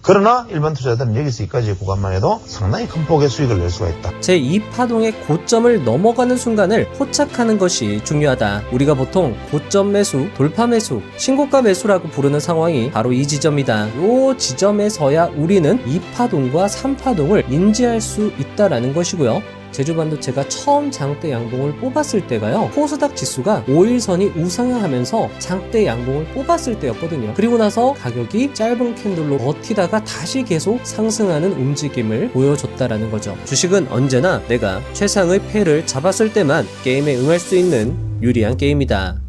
그러나 일반 투자자들은 여기서 여기까지의 구간만 해도 상당히 큰 폭의 수익을 낼 수가 있다. 제2파동의 고점을 넘어가는 순간을 포착하는 것이 중요하다. 우리가 보통 고점 매수, 돌파 매수, 신고가 매수라고 부르는 상황이 바로 이 지점이다. 이 지점에서야 우리는 2파동과 3파동을 인지할 수 있다라는 것이고요. 제주반도체가 처음 장대 양봉을 뽑았을 때가요, 코스닥 지수가 5일선이 우상향하면서 장대 양봉을 뽑았을 때였거든요. 그리고 나서 가격이 짧은 캔들로 버티다가 다시 계속 상승하는 움직임을 보여줬다라는 거죠. 주식은 언제나 내가 최상의 패를 잡았을 때만 게임에 응할 수 있는 유리한 게임이다.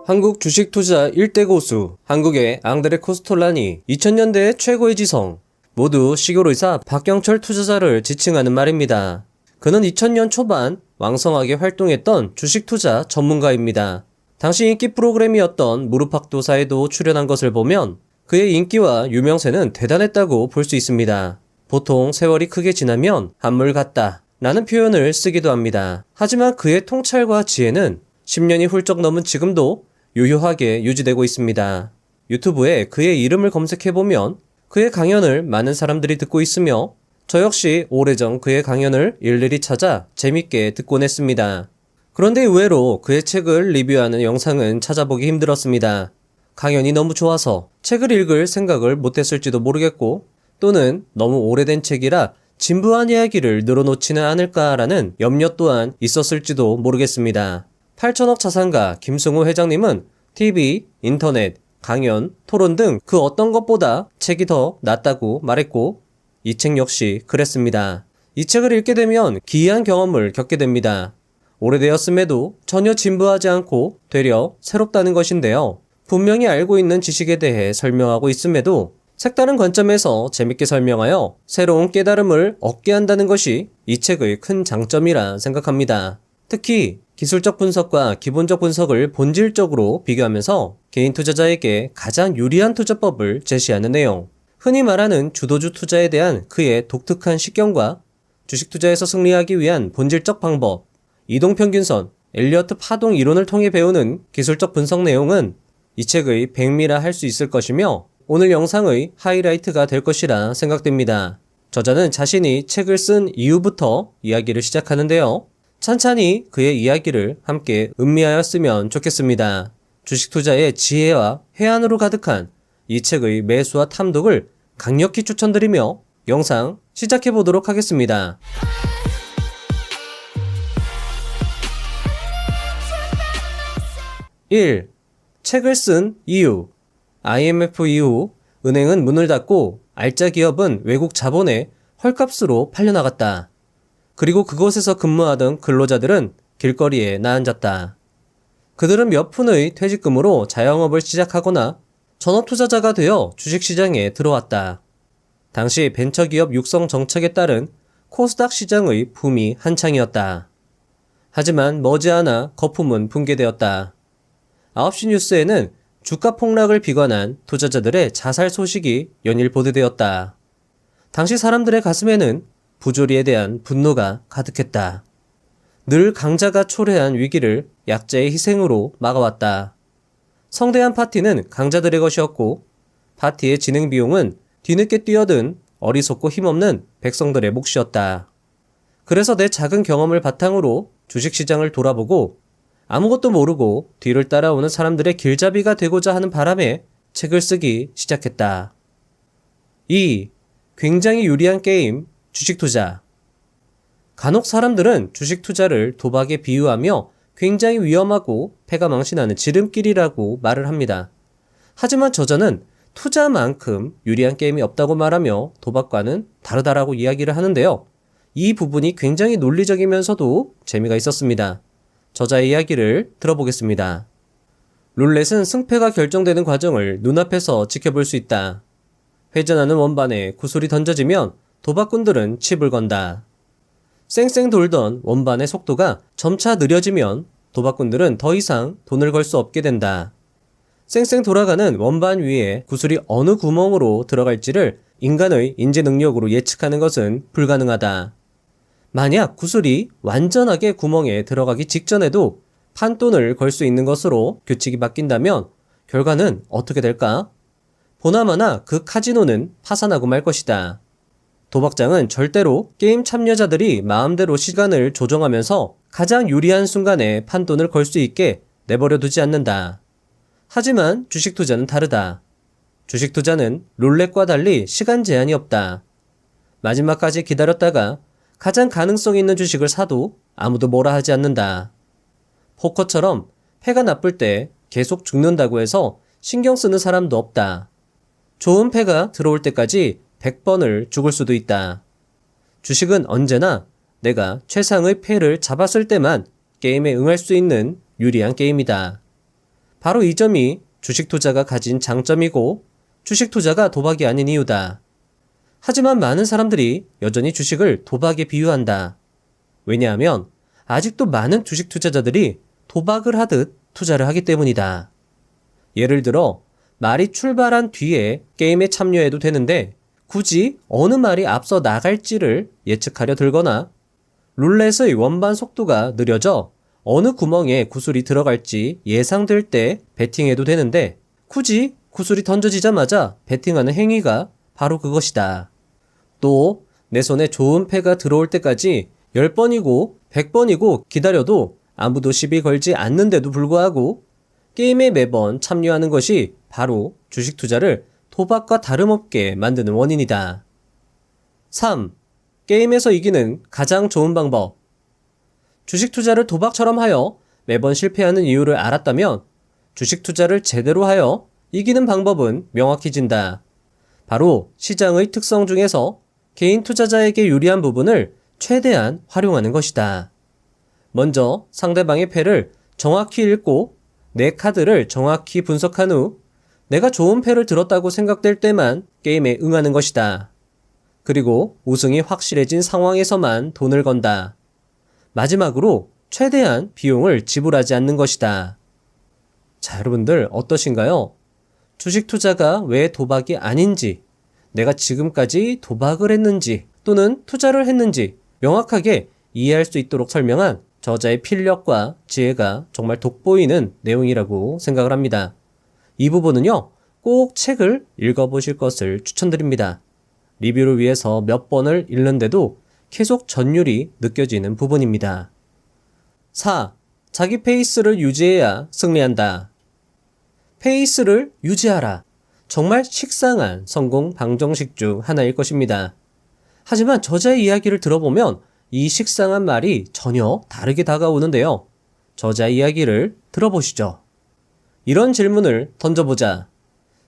한국 주식 투자 1대 고수, 한국의 앙드레 코스톨라니, 2000년대의 최고의 지성, 모두 시골의사 박경철 투자자를 지칭하는 말입니다. 그는 2000년 초반 왕성하게 활동했던 주식 투자 전문가입니다. 당시 인기 프로그램이었던 무릎팍도사에도 출연한 것을 보면 그의 인기와 유명세는 대단했다고 볼 수 있습니다. 보통 세월이 크게 지나면 한물 같다 라는 표현을 쓰기도 합니다. 하지만 그의 통찰과 지혜는 10년이 훌쩍 넘은 지금도 유효하게 유지되고 있습니다. 유튜브에 그의 이름을 검색해보면 그의 강연을 많은 사람들이 듣고 있으며 저 역시 오래전 그의 강연을 일일이 찾아 재밌게 듣곤 했습니다. 그런데 의외로 그의 책을 리뷰하는 영상은 찾아보기 힘들었습니다. 강연이 너무 좋아서 책을 읽을 생각을 못했을지도 모르겠고, 또는 너무 오래된 책이라 진부한 이야기를 늘어놓지는 않을까라는 염려 또한 있었을지도 모르겠습니다. 8천억 자산가 김승호 회장님은 TV, 인터넷, 강연, 토론 등 그 어떤 것보다 책이 더 낫다고 말했고, 이 책 역시 그랬습니다. 이 책을 읽게 되면 기이한 경험을 겪게 됩니다. 오래되었음에도 전혀 진부하지 않고 되려 새롭다는 것인데요. 분명히 알고 있는 지식에 대해 설명하고 있음에도 색다른 관점에서 재밌게 설명하여 새로운 깨달음을 얻게 한다는 것이 이 책의 큰 장점이라 생각합니다. 특히 기술적 분석과 기본적 분석을 본질적으로 비교하면서 개인 투자자에게 가장 유리한 투자법을 제시하는 내용, 흔히 말하는 주도주 투자에 대한 그의 독특한 식견과 주식 투자에서 승리하기 위한 본질적 방법, 이동평균선, 엘리어트 파동 이론을 통해 배우는 기술적 분석 내용은 이 책의 백미라 할 수 있을 것이며 오늘 영상의 하이라이트가 될 것이라 생각됩니다. 저자는 자신이 책을 쓴 이후부터 이야기를 시작하는데요. 찬찬히 그의 이야기를 함께 음미하였으면 좋겠습니다. 주식 투자의 지혜와 해안으로 가득한 이 책의 매수와 탐독을 강력히 추천드리며 영상 시작해 보도록 하겠습니다. 1. 책을 쓴 이유. IMF 이후 은행은 문을 닫고 알짜 기업은 외국 자본에 헐값으로 팔려나갔다. 그리고 그곳에서 근무하던 근로자들은 길거리에 나앉았다. 그들은 몇 푼의 퇴직금으로 자영업을 시작하거나 전업투자자가 되어 주식시장에 들어왔다. 당시 벤처기업 육성 정책에 따른 코스닥 시장의 붐이 한창이었다. 하지만 머지않아 거품은 붕괴되었다. 9시 뉴스에는 주가 폭락을 비관한 투자자들의 자살 소식이 연일 보도되었다. 당시 사람들의 가슴에는 부조리에 대한 분노가 가득했다. 늘 강자가 초래한 위기를 약자의 희생으로 막아왔다. 성대한 파티는 강자들의 것이었고 파티의 진행 비용은 뒤늦게 뛰어든 어리석고 힘없는 백성들의 몫이었다. 그래서 내 작은 경험을 바탕으로 주식시장을 돌아보고 아무것도 모르고 뒤를 따라오는 사람들의 길잡이가 되고자 하는 바람에 책을 쓰기 시작했다. 2. 굉장히 유리한 게임, 주식 투자. 간혹 사람들은 주식 투자를 도박에 비유하며 굉장히 위험하고 패가 망신하는 지름길이라고 말을 합니다. 하지만 저자는 투자만큼 유리한 게임이 없다고 말하며 도박과는 다르다라고 이야기를 하는데요. 이 부분이 굉장히 논리적이면서도 재미가 있었습니다. 저자의 이야기를 들어보겠습니다. 룰렛은 승패가 결정되는 과정을 눈앞에서 지켜볼 수 있다. 회전하는 원반에 구슬이 던져지면 도박꾼들은 칩을 건다. 쌩쌩 돌던 원반의 속도가 점차 느려지면 도박꾼들은 더 이상 돈을 걸 수 없게 된다. 쌩쌩 돌아가는 원반 위에 구슬이 어느 구멍으로 들어갈지를 인간의 인지 능력으로 예측하는 것은 불가능하다. 만약 구슬이 완전하게 구멍에 들어가기 직전에도 판돈을 걸 수 있는 것으로 규칙이 바뀐다면 결과는 어떻게 될까? 보나마나 그 카지노는 파산하고 말 것이다. 도박장은 절대로 게임 참여자들이 마음대로 시간을 조정하면서 가장 유리한 순간에 판돈을 걸 수 있게 내버려 두지 않는다. 하지만 주식 투자는 다르다. 주식 투자는 룰렛과 달리 시간 제한이 없다. 마지막까지 기다렸다가 가장 가능성 있는 주식을 사도 아무도 뭐라 하지 않는다. 포커처럼 패가 나쁠 때 계속 죽는다고 해서 신경 쓰는 사람도 없다. 좋은 패가 들어올 때까지 100번을 죽을 수도 있다. 주식은 언제나 내가 최상의 패를 잡았을 때만 게임에 응할 수 있는 유리한 게임이다. 바로 이 점이 주식 투자가 가진 장점이고 주식 투자가 도박이 아닌 이유다. 하지만 많은 사람들이 여전히 주식을 도박에 비유한다. 왜냐하면 아직도 많은 주식 투자자들이 도박을 하듯 투자를 하기 때문이다. 예를 들어 말이 출발한 뒤에 게임에 참여해도 되는데 굳이 어느 말이 앞서 나갈지를 예측하려 들거나 룰렛의 원반 속도가 느려져 어느 구멍에 구슬이 들어갈지 예상될 때 베팅해도 되는데 굳이 구슬이 던져지자마자 베팅하는 행위가 바로 그것이다. 또 내 손에 좋은 패가 들어올 때까지 10번이고 100번이고 기다려도 아무도 시비 걸지 않는데도 불구하고 게임에 매번 참여하는 것이 바로 주식 투자를 도박과 다름없게 만드는 원인이다. 3. 게임에서 이기는 가장 좋은 방법. 주식 투자를 도박처럼 하여 매번 실패하는 이유를 알았다면 주식 투자를 제대로 하여 이기는 방법은 명확해진다. 바로 시장의 특성 중에서 개인 투자자에게 유리한 부분을 최대한 활용하는 것이다. 먼저 상대방의 패를 정확히 읽고 내 카드를 정확히 분석한 후 내가 좋은 패를 들었다고 생각될 때만 게임에 응하는 것이다. 그리고 우승이 확실해진 상황에서만 돈을 건다. 마지막으로 최대한 비용을 지불하지 않는 것이다. 자, 여러분들 어떠신가요? 주식 투자가 왜 도박이 아닌지, 내가 지금까지 도박을 했는지 또는 투자를 했는지 명확하게 이해할 수 있도록 설명한 저자의 필력과 지혜가 정말 돋보이는 내용이라고 생각을 합니다. 이 부분은요, 꼭 책을 읽어보실 것을 추천드립니다. 리뷰를 위해서 몇 번을 읽는데도 계속 전율이 느껴지는 부분입니다. 4. 자기 페이스를 유지해야 승리한다. 페이스를 유지하라. 정말 식상한 성공 방정식 중 하나일 것입니다. 하지만 저자의 이야기를 들어보면 이 식상한 말이 전혀 다르게 다가오는데요. 저자의 이야기를 들어보시죠. 이런 질문을 던져보자.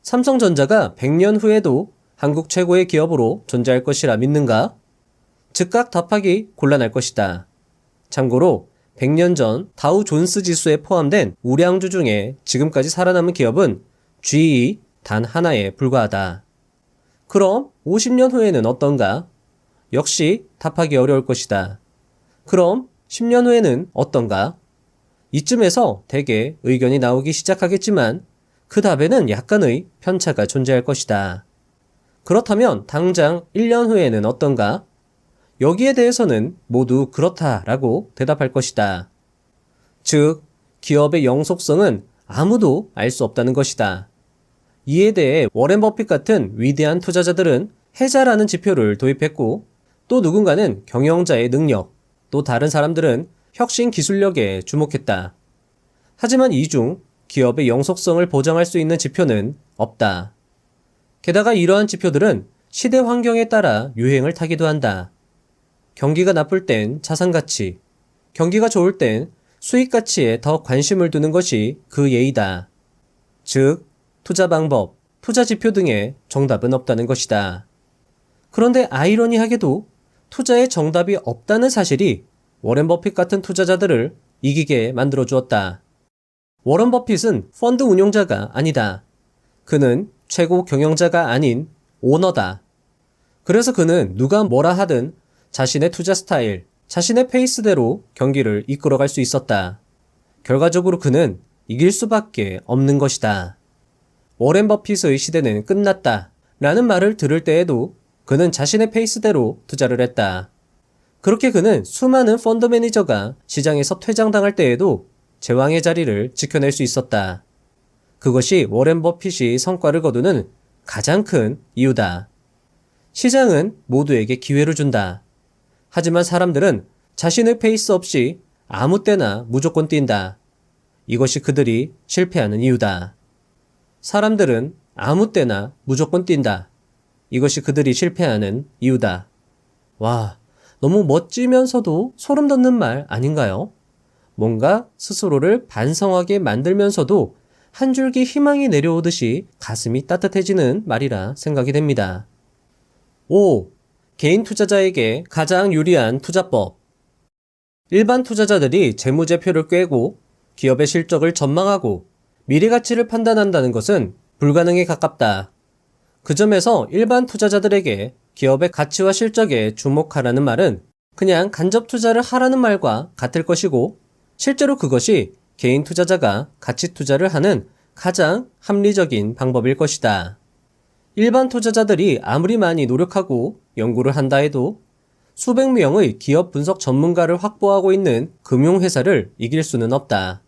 삼성전자가 100년 후에도 한국 최고의 기업으로 존재할 것이라 믿는가? 즉각 답하기 곤란할 것이다. 참고로 100년 전 다우 존스 지수에 포함된 우량주 중에 지금까지 살아남은 기업은 GE 단 하나에 불과하다. 그럼 50년 후에는 어떤가? 역시 답하기 어려울 것이다. 그럼 10년 후에는 어떤가? 이쯤에서 대개 의견이 나오기 시작하겠지만 그 답에는 약간의 편차가 존재할 것이다. 그렇다면 당장 1년 후에는 어떤가? 여기에 대해서는 모두 그렇다라고 대답할 것이다. 즉, 기업의 영속성은 아무도 알 수 없다는 것이다. 이에 대해 워렌 버핏 같은 위대한 투자자들은 해자라는 지표를 도입했고 또 누군가는 경영자의 능력, 또 다른 사람들은 혁신 기술력에 주목했다. 하지만 이 중 기업의 영속성을 보장할 수 있는 지표는 없다. 게다가 이러한 지표들은 시대 환경에 따라 유행을 타기도 한다. 경기가 나쁠 땐 자산가치, 경기가 좋을 땐 수익가치에 더 관심을 두는 것이 그 예이다. 즉, 투자 방법, 투자 지표 등의 정답은 없다는 것이다. 그런데 아이러니하게도 투자에 정답이 없다는 사실이 워렌 버핏 같은 투자자들을 이기게 만들어 주었다. 워런 버핏은 펀드 운용자가 아니다. 그는 최고 경영자가 아닌 오너다. 그래서 그는 누가 뭐라 하든 자신의 투자 스타일, 자신의 페이스대로 경기를 이끌어갈 수 있었다. 결과적으로 그는 이길 수밖에 없는 것이다. 워렌 버핏의 시대는 끝났다 라는 말을 들을 때에도 그는 자신의 페이스대로 투자를 했다. 그렇게 그는 수많은 펀드 매니저가 시장에서 퇴장당할 때에도 제왕의 자리를 지켜낼 수 있었다. 그것이 워렌 버핏이 성과를 거두는 가장 큰 이유다. 시장은 모두에게 기회를 준다. 하지만 사람들은 자신의 페이스 없이 아무 때나 무조건 뛴다. 이것이 그들이 실패하는 이유다. 사람들은 아무 때나 무조건 뛴다. 이것이 그들이 실패하는 이유다. 와, 너무 멋지면서도 소름 돋는 말 아닌가요? 뭔가 스스로를 반성하게 만들면서도 한 줄기 희망이 내려오듯이 가슴이 따뜻해지는 말이라 생각이 됩니다. 5. 개인 투자자에게 가장 유리한 투자법. 일반 투자자들이 재무제표를 꿰고 기업의 실적을 전망하고 미래 가치를 판단한다는 것은 불가능에 가깝다. 그 점에서 일반 투자자들에게 기업의 가치와 실적에 주목하라는 말은 그냥 간접 투자를 하라는 말과 같을 것이고, 실제로 그것이 개인 투자자가 가치 투자를 하는 가장 합리적인 방법일 것이다. 일반 투자자들이 아무리 많이 노력하고 연구를 한다 해도 수백 명의 기업 분석 전문가를 확보하고 있는 금융회사를 이길 수는 없다.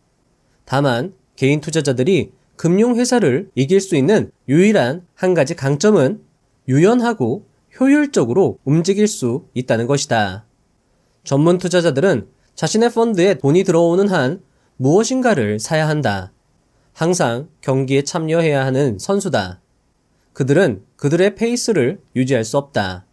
다만 개인 투자자들이 금융회사를 이길 수 있는 유일한 한 가지 강점은 유연하고 효율적으로 움직일 수 있다는 것이다. 전문 투자자들은 자신의 펀드에 돈이 들어오는 한 무엇인가를 사야 한다. 항상 경기에 참여해야 하는 선수다. 그들은 그들의 페이스를 유지할 수 없다.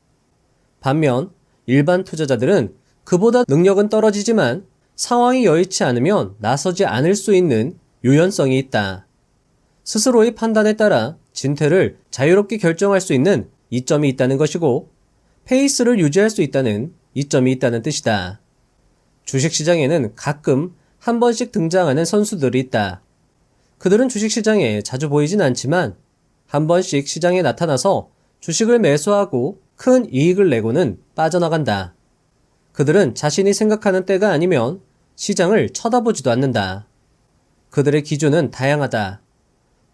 반면 일반 투자자들은 그보다 능력은 떨어지지만 상황이 여의치 않으면 나서지 않을 수 있는 유연성이 있다. 스스로의 판단에 따라 진퇴를 자유롭게 결정할 수 있는 이점이 있다는 것이고, 페이스를 유지할 수 있다는 이점이 있다는 뜻이다. 주식시장에는 가끔 한 번씩 등장하는 선수들이 있다. 그들은 주식시장에 자주 보이진 않지만 한 번씩 시장에 나타나서 주식을 매수하고 큰 이익을 내고는 빠져나간다. 그들은 자신이 생각하는 때가 아니면 시장을 쳐다보지도 않는다. 그들의 기준은 다양하다.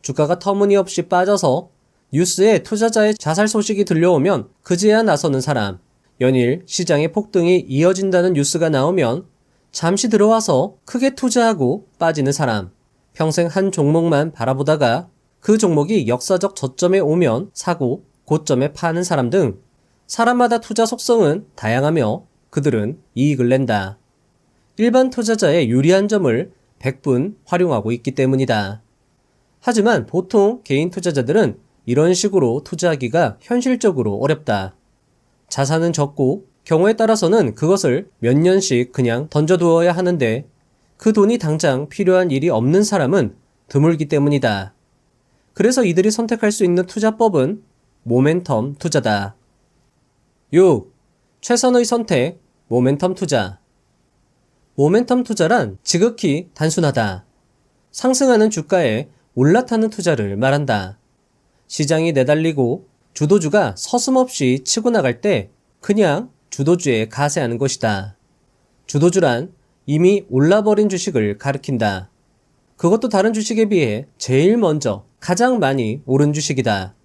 주가가 터무니없이 빠져서 뉴스에 투자자의 자살 소식이 들려오면 그제야 나서는 사람, 연일 시장의 폭등이 이어진다는 뉴스가 나오면 잠시 들어와서 크게 투자하고 빠지는 사람, 평생 한 종목만 바라보다가 그 종목이 역사적 저점에 오면 사고 고점에 파는 사람 등 사람마다 투자 속성은 다양하며 그들은 이익을 낸다. 일반 투자자의 유리한 점을 100분 활용하고 있기 때문이다. 하지만 보통 개인 투자자들은 이런 식으로 투자하기가 현실적으로 어렵다. 자산은 적고 경우에 따라서는 그것을 몇 년씩 그냥 던져두어야 하는데 그 돈이 당장 필요한 일이 없는 사람은 드물기 때문이다. 그래서 이들이 선택할 수 있는 투자법은 모멘텀 투자다. 6. 최선의 선택, 모멘텀 투자. 모멘텀 투자란 지극히 단순하다. 상승하는 주가에 올라타는 투자를 말한다. 시장이 내달리고 주도주가 서슴없이 치고 나갈 때 그냥 주도주에 가세하는 것이다. 주도주란 이미 올라버린 주식을 가리킨다. 그것도 다른 주식에 비해 제일 먼저 가장 많이 오른 주식이다.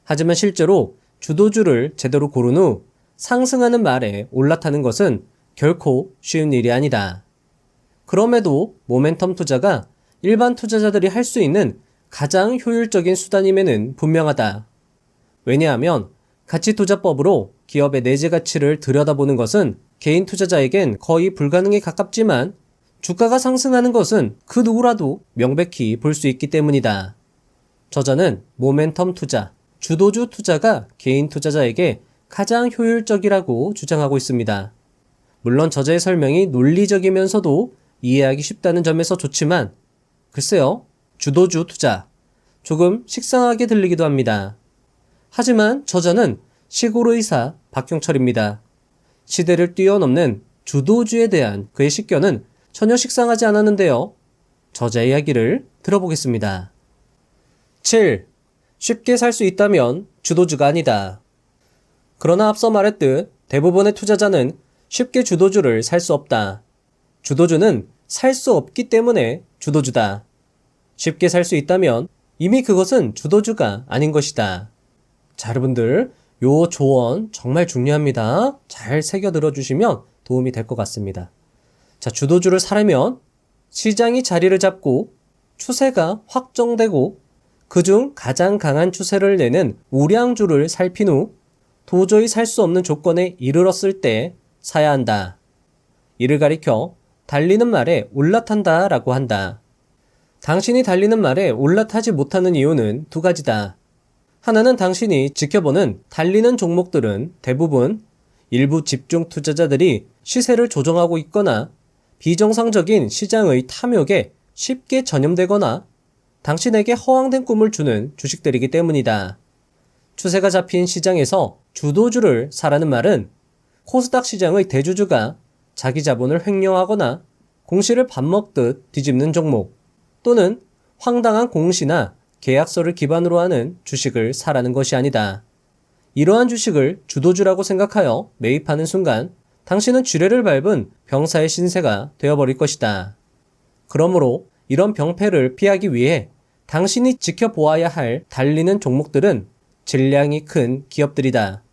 하지만 실제로 주도주를 제대로 고른 후 상승하는 말에 올라타는 것은 결코 쉬운 일이 아니다. 그럼에도 모멘텀 투자가 일반 투자자들이 할 수 있는 가장 효율적인 수단임에는 분명하다. 왜냐하면 가치투자법으로 기업의 내재 가치를 들여다보는 것은 개인 투자자에겐 거의 불가능에 가깝지만 주가가 상승하는 것은 그 누구라도 명백히 볼 수 있기 때문이다. 저자는 모멘텀 투자, 주도주 투자가 개인 투자자에게 가장 효율적이라고 주장하고 있습니다. 물론 저자의 설명이 논리적이면서도 이해하기 쉽다는 점에서 좋지만 글쎄요, 주도주 투자, 조금 식상하게 들리기도 합니다. 하지만 저자는 시골의사 박경철입니다. 시대를 뛰어넘는 주도주에 대한 그의 식견은 전혀 식상하지 않았는데요. 저자의 이야기를 들어보겠습니다. 7. 쉽게 살 수 있다면 주도주가 아니다. 그러나 앞서 말했듯 대부분의 투자자는 쉽게 주도주를 살 수 없다. 주도주는 살 수 없기 때문에 주도주다. 쉽게 살 수 있다면 이미 그것은 주도주가 아닌 것이다. 자, 여러분들, 요 조언 정말 중요합니다. 잘 새겨 들어주시면 도움이 될 것 같습니다. 자, 주도주를 사려면 시장이 자리를 잡고 추세가 확정되고 그중 가장 강한 추세를 내는 우량주를 살핀 후 도저히 살 수 없는 조건에 이르렀을 때 사야 한다. 이를 가리켜 달리는 말에 올라탄다 라고 한다. 당신이 달리는 말에 올라타지 못하는 이유는 두 가지다. 하나는 당신이 지켜보는 달리는 종목들은 대부분 일부 집중 투자자들이 시세를 조정하고 있거나 비정상적인 시장의 탐욕에 쉽게 전염되거나 당신에게 허황된 꿈을 주는 주식들이기 때문이다. 추세가 잡힌 시장에서 주도주를 사라는 말은 코스닥 시장의 대주주가 자기 자본을 횡령하거나 공시를 밥 먹듯 뒤집는 종목 또는 황당한 공시나 계약서를 기반으로 하는 주식을 사라는 것이 아니다. 이러한 주식을 주도주라고 생각하여 매입하는 순간 당신은 쥐레를 밟은 병사의 신세가 되어버릴 것이다. 그러므로 이런 병폐를 피하기 위해 당신이 지켜보아야 할 달리는 종목들은 질량이 큰 기업들이다.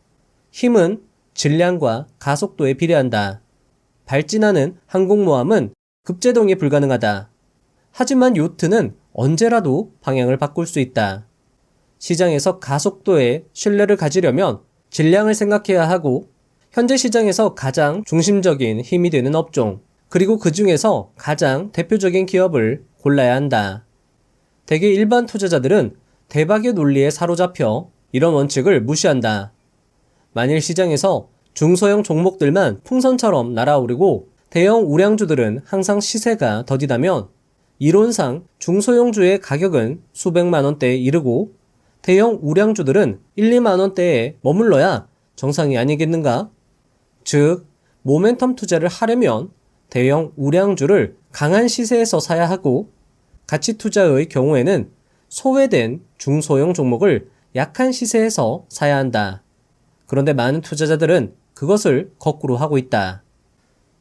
힘은 질량과 가속도에 비례한다. 발진하는 항공모함은 급제동이 불가능하다. 하지만 요트는 언제라도 방향을 바꿀 수 있다. 시장에서 가속도에 신뢰를 가지려면 질량을 생각해야 하고 현재 시장에서 가장 중심적인 힘이 되는 업종 그리고 그 중에서 가장 대표적인 기업을 골라야 한다. 대개 일반 투자자들은 대박의 논리에 사로잡혀 이런 원칙을 무시한다. 만일 시장에서 중소형 종목들만 풍선처럼 날아오르고 대형 우량주들은 항상 시세가 더디다면 이론상 중소형주의 가격은 수백만 원대에 이르고 대형 우량주들은 1, 2만 원대에 머물러야 정상이 아니겠는가? 즉, 모멘텀 투자를 하려면 대형 우량주를 강한 시세에서 사야 하고 가치 투자의 경우에는 소외된 중소형 종목을 약한 시세에서 사야 한다. 그런데 많은 투자자들은 그것을 거꾸로 하고 있다.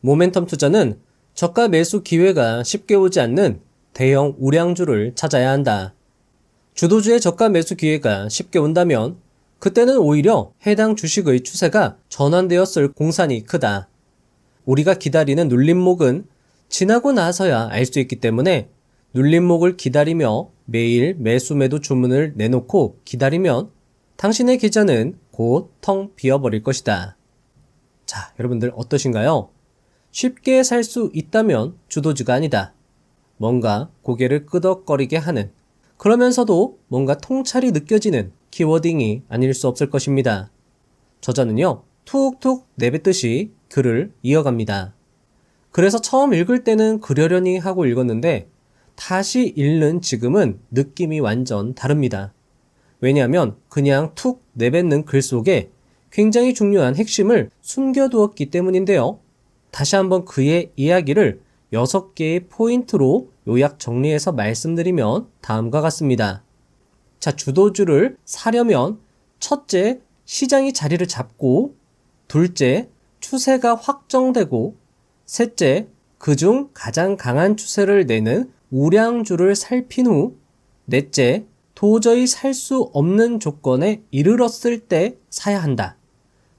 모멘텀 투자는 저가 매수 기회가 쉽게 오지 않는 대형 우량주를 찾아야 한다. 주도주의 저가 매수 기회가 쉽게 온다면 그때는 오히려 해당 주식의 추세가 전환되었을 공산이 크다. 우리가 기다리는 눌림목은 지나고 나서야 알 수 있기 때문에 눌림목을 기다리며 매일 매수 매도 주문을 내놓고 기다리면 당신의 계좌는 곧 텅 비어버릴 것이다. 자, 여러분들 어떠신가요? 쉽게 살 수 있다면 주도주가 아니다. 뭔가 고개를 끄덕거리게 하는 그러면서도 뭔가 통찰이 느껴지는 키워딩이 아닐 수 없을 것입니다. 저자는요, 툭툭 내뱉듯이 글을 이어갑니다. 그래서 처음 읽을 때는 그러려니 하고 읽었는데 다시 읽는 지금은 느낌이 완전 다릅니다. 왜냐하면 그냥 툭 내뱉는 글 속에 굉장히 중요한 핵심을 숨겨두었기 때문인데요. 다시 한번 그의 이야기를 6개의 포인트로 요약 정리해서 말씀드리면 다음과 같습니다. 자, 주도주를 사려면 첫째, 시장이 자리를 잡고 둘째, 추세가 확정되고 셋째, 그중 가장 강한 추세를 내는 우량주를 살핀 후 넷째, 도저히 살 수 없는 조건에 이르렀을 때 사야 한다.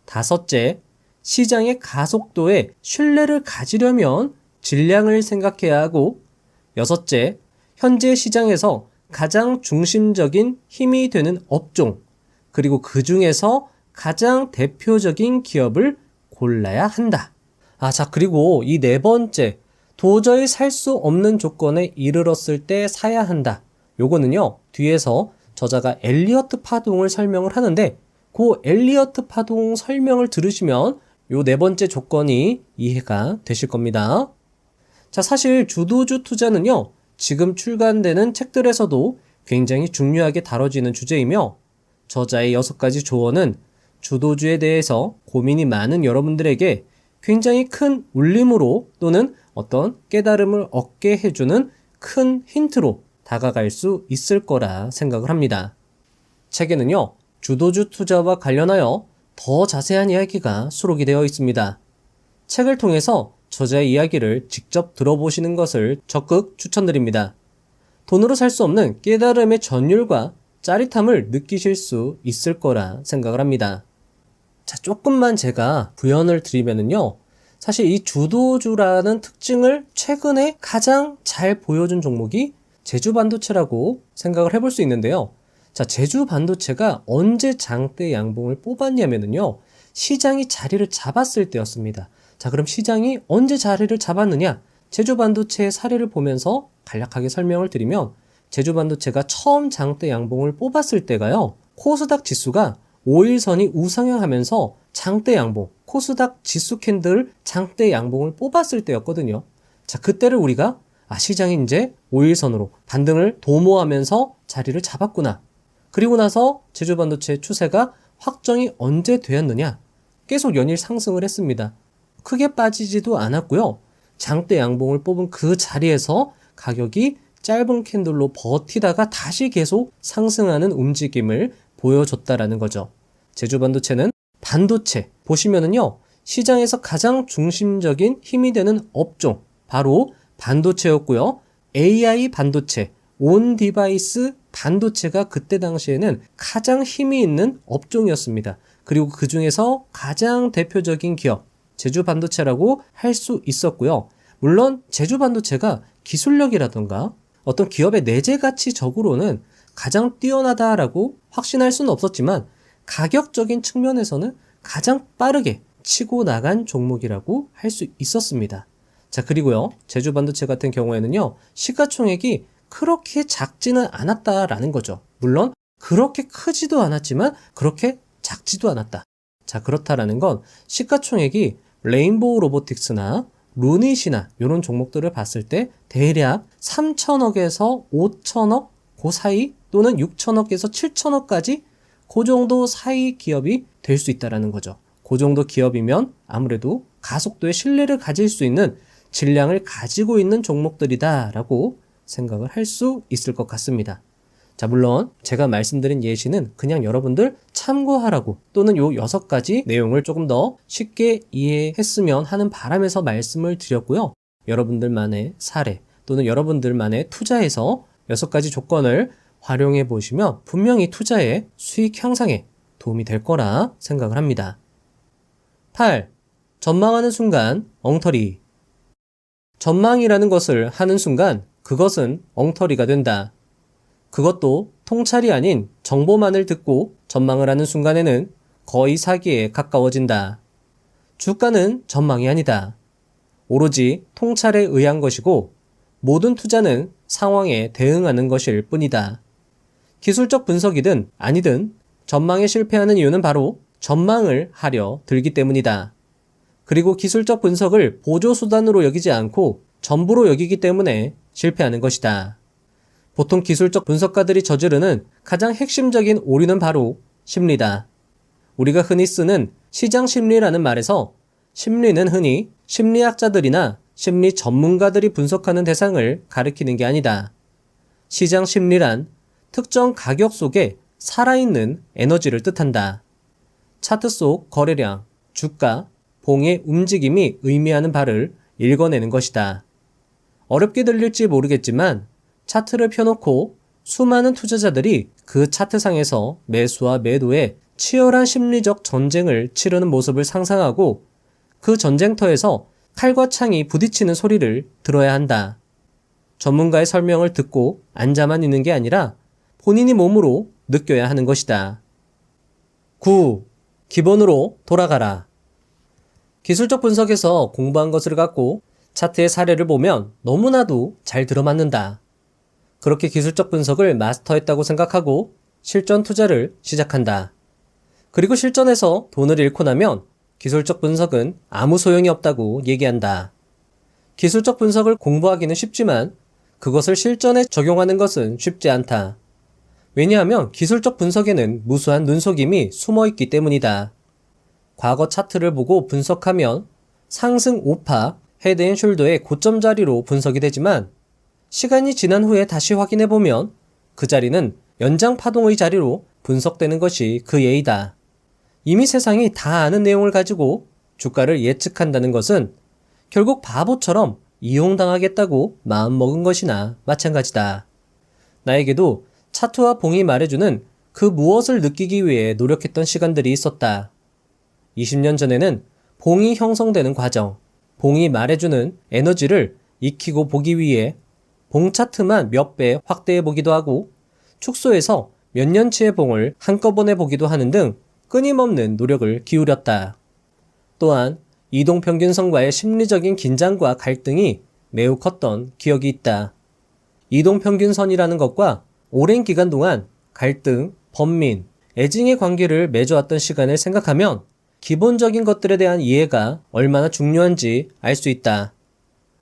다섯째, 시장의 가속도에 신뢰를 가지려면 질량을 생각해야 하고 여섯째, 현재 시장에서 가장 중심적인 힘이 되는 업종 그리고 그 중에서 가장 대표적인 기업을 골라야 한다. 자, 그리고 이 네 번째, 도저히 살 수 없는 조건에 이르렀을 때 사야 한다. 요거는요, 뒤에서 저자가 엘리어트 파동을 설명을 하는데 그 엘리어트 파동 설명을 들으시면 요 네 번째 조건이 이해가 되실 겁니다. 자, 사실 주도주 투자는요, 지금 출간되는 책들에서도 굉장히 중요하게 다뤄지는 주제이며 저자의 6가지 조언은 주도주에 대해서 고민이 많은 여러분들에게 굉장히 큰 울림으로 또는 어떤 깨달음을 얻게 해주는 큰 힌트로 다가갈 수 있을 거라 생각을 합니다. 책에는요, 주도주 투자와 관련하여 더 자세한 이야기가 수록이 되어 있습니다. 책을 통해서 저자의 이야기를 직접 들어보시는 것을 적극 추천드립니다. 돈으로 살 수 없는 깨달음의 전율과 짜릿함을 느끼실 수 있을 거라 생각을 합니다. 자, 조금만 제가 부연을 드리면은요. 사실 이 주도주라는 특징을 최근에 가장 잘 보여준 종목이 제주반도체라고 생각을 해볼 수 있는데요. 자, 제주반도체가 언제 장대 양봉을 뽑았냐면은요. 시장이 자리를 잡았을 때였습니다. 자, 그럼 시장이 언제 자리를 잡았느냐? 제주반도체의 사례를 보면서 간략하게 설명을 드리면 제주반도체가 처음 장대 양봉을 뽑았을 때가요. 코스닥 지수가 5일선이 우상향하면서 장대 양봉, 코스닥 지수 캔들 장대 양봉을 뽑았을 때였거든요. 자, 그때를 우리가 시장이 이제 5일선으로 반등을 도모하면서 자리를 잡았구나. 그리고 나서 제주반도체의 추세가 확정이 언제 되었느냐? 계속 연일 상승을 했습니다. 크게 빠지지도 않았고요. 장대 양봉을 뽑은 그 자리에서 가격이 짧은 캔들로 버티다가 다시 계속 상승하는 움직임을 보여줬다라는 거죠. 제주반도체는 반도체 보시면은요. 시장에서 가장 중심적인 힘이 되는 업종 바로 반도체였고요. AI 반도체, 온 디바이스 반도체가 그때 당시에는 가장 힘이 있는 업종이었습니다. 그리고 그 중에서 가장 대표적인 기업 제주반도체라고 할 수 있었고요. 물론 제주반도체가 기술력이라던가 어떤 기업의 내재 가치적으로는 가장 뛰어나다라고 확신할 수는 없었지만 가격적인 측면에서는 가장 빠르게 치고 나간 종목이라고 할 수 있었습니다. 자, 그리고요. 제주반도체 같은 경우에는요. 시가총액이 그렇게 작지는 않았다라는 거죠. 물론 그렇게 크지도 않았지만 그렇게 작지도 않았다. 자, 그렇다라는 건 시가총액이 레인보우 로보틱스나 루닛이나 이런 종목들을 봤을 때 대략 3천억에서 5천억 그 사이 또는 6천억에서 7천억까지 그 정도 사이 기업이 될 수 있다는 거죠. 그 정도 기업이면 아무래도 가속도의 신뢰를 가질 수 있는 질량을 가지고 있는 종목들이다라고 생각을 할 수 있을 것 같습니다. 자, 물론 제가 말씀드린 예시는 그냥 여러분들 참고하라고 또는 요 6가지 내용을 조금 더 쉽게 이해했으면 하는 바람에서 말씀을 드렸고요. 여러분들만의 사례 또는 여러분들만의 투자에서 6가지 조건을 활용해 보시면 분명히 투자의 수익 향상에 도움이 될 거라 생각을 합니다. 8. 전망하는 순간 엉터리. 전망이라는 것을 하는 순간 그것은 엉터리가 된다. 그것도 통찰이 아닌 정보만을 듣고 전망을 하는 순간에는 거의 사기에 가까워진다. 주가는 전망이 아니다. 오로지 통찰에 의한 것이고 모든 투자는 상황에 대응하는 것일 뿐이다. 기술적 분석이든 아니든 전망에 실패하는 이유는 바로 전망을 하려 들기 때문이다. 그리고 기술적 분석을 보조수단으로 여기지 않고 전부로 여기기 때문에 실패하는 것이다. 보통 기술적 분석가들이 저지르는 가장 핵심적인 오류는 바로 심리다. 우리가 흔히 쓰는 시장 심리라는 말에서 심리는 흔히 심리학자들이나 심리 전문가들이 분석하는 대상을 가리키는 게 아니다. 시장 심리란 특정 가격 속에 살아있는 에너지를 뜻한다. 차트 속 거래량, 주가, 봉의 움직임이 의미하는 바를 읽어내는 것이다. 어렵게 들릴지 모르겠지만 차트를 펴놓고 수많은 투자자들이 그 차트상에서 매수와 매도의 치열한 심리적 전쟁을 치르는 모습을 상상하고 그 전쟁터에서 칼과 창이 부딪히는 소리를 들어야 한다. 전문가의 설명을 듣고 앉아만 있는 게 아니라 본인이 몸으로 느껴야 하는 것이다. 9. 기본으로 돌아가라. 기술적 분석에서 공부한 것을 갖고 차트의 사례를 보면 너무나도 잘 들어맞는다. 그렇게 기술적 분석을 마스터했다고 생각하고 실전 투자를 시작한다. 그리고 실전에서 돈을 잃고 나면 기술적 분석은 아무 소용이 없다고 얘기한다. 기술적 분석을 공부하기는 쉽지만 그것을 실전에 적용하는 것은 쉽지 않다. 왜냐하면 기술적 분석에는 무수한 눈속임이 숨어있기 때문이다. 과거 차트를 보고 분석하면 상승 우파, 헤드앤숄더의 고점 자리로 분석이 되지만 시간이 지난 후에 다시 확인해보면 그 자리는 연장 파동의 자리로 분석되는 것이 그 예이다. 이미 세상이 다 아는 내용을 가지고 주가를 예측한다는 것은 결국 바보처럼 이용당하겠다고 마음먹은 것이나 마찬가지다. 나에게도 차트와 봉이 말해주는 그 무엇을 느끼기 위해 노력했던 시간들이 있었다. 20년 전에는 봉이 형성되는 과정, 봉이 말해주는 에너지를 익히고 보기 위해 봉 차트만 몇 배 확대해 보기도 하고 축소해서 몇 년치의 봉을 한꺼번에 보기도 하는 등 끊임없는 노력을 기울였다. 또한 이동평균선과의 심리적인 긴장과 갈등이 매우 컸던 기억이 있다. 이동평균선이라는 것과 오랜 기간 동안 갈등, 번민, 애증의 관계를 맺어왔던 시간을 생각하면 기본적인 것들에 대한 이해가 얼마나 중요한지 알 수 있다.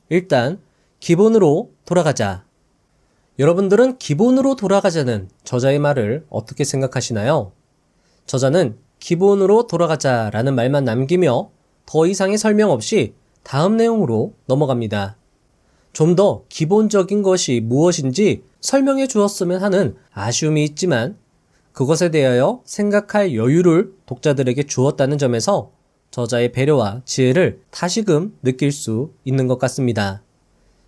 일단 기본으로 돌아가자. 여러분들은 기본으로 돌아가자는 저자의 말을 어떻게 생각하시나요? 저자는 기본으로 돌아가자라는 말만 남기며 더 이상의 설명 없이 다음 내용으로 넘어갑니다. 좀 더 기본적인 것이 무엇인지 설명해 주었으면 하는 아쉬움이 있지만 그것에 대하여 생각할 여유를 독자들에게 주었다는 점에서 저자의 배려와 지혜를 다시금 느낄 수 있는 것 같습니다.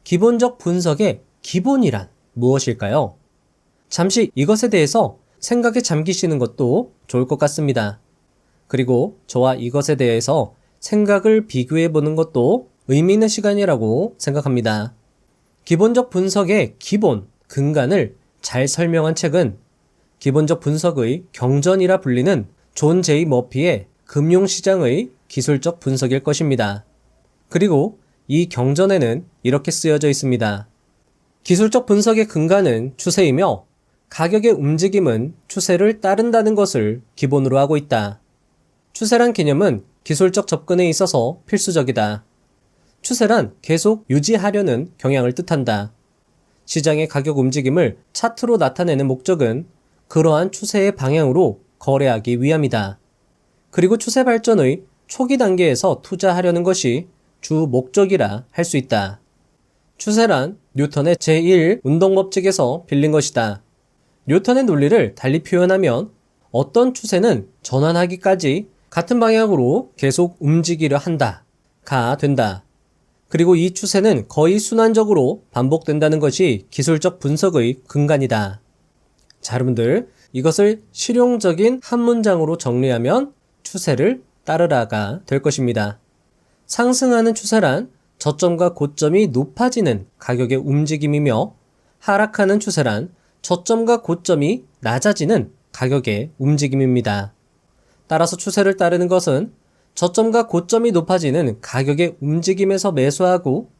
기본적 분석의 기본이란 무엇일까요? 잠시 이것에 대해서 생각에 잠기시는 것도 좋을 것 같습니다. 그리고 저와 이것에 대해서 생각을 비교해 보는 것도 의미 있는 시간이라고 생각합니다. 기본적 분석의 기본, 근간을 잘 설명한 책은 기본적 분석의 경전이라 불리는 존 제이 머피의 금융시장의 기술적 분석일 것입니다. 그리고 이 경전에는 이렇게 쓰여져 있습니다. 기술적 분석의 근간은 추세이며 가격의 움직임은 추세를 따른다는 것을 기본으로 하고 있다. 추세란 개념은 기술적 접근에 있어서 필수적이다. 추세란 계속 유지하려는 경향을 뜻한다. 시장의 가격 움직임을 차트로 나타내는 목적은 그러한 추세의 방향으로 거래하기 위함이다. 그리고 추세 발전의 초기 단계에서 투자하려는 것이 주 목적이라 할 수 있다. 추세란 뉴턴의 제1 운동법칙에서 빌린 것이다. 뉴턴의 논리를 달리 표현하면 어떤 추세는 전환하기까지 같은 방향으로 계속 움직이려 한다가 된다. 그리고 이 추세는 거의 순환적으로 반복된다는 것이 기술적 분석의 근간이다. 자, 여러분들, 이것을 실용적인 한 문장으로 정리하면 추세를 따르라가 될 것입니다. 상승하는 추세란 저점과 고점이 높아지는 가격의 움직임이며 하락하는 추세란 저점과 고점이 낮아지는 가격의 움직임입니다. 따라서 추세를 따르는 것은 저점과 고점이 높아지는 가격의 움직임에서 매수하고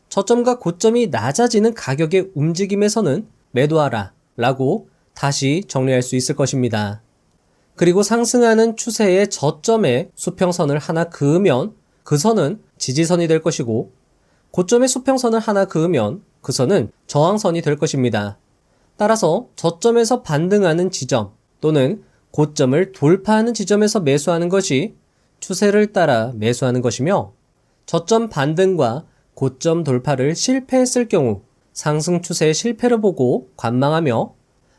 저점과 고점이 낮아지는 가격의 움직임에서는 매도하라 라고 다시 정리할 수 있을 것입니다. 그리고 상승하는 추세의 저점에 수평선을 하나 그으면 그 선은 지지선이 될 것이고 고점에 수평선을 하나 그으면 그 선은 저항선이 될 것입니다. 따라서 저점에서 반등하는 지점 또는 고점을 돌파하는 지점에서 매수하는 것이 추세를 따라 매수하는 것이며 저점 반등과 고점 돌파를 실패했을 경우 상승 추세의 실패를 보고 관망하며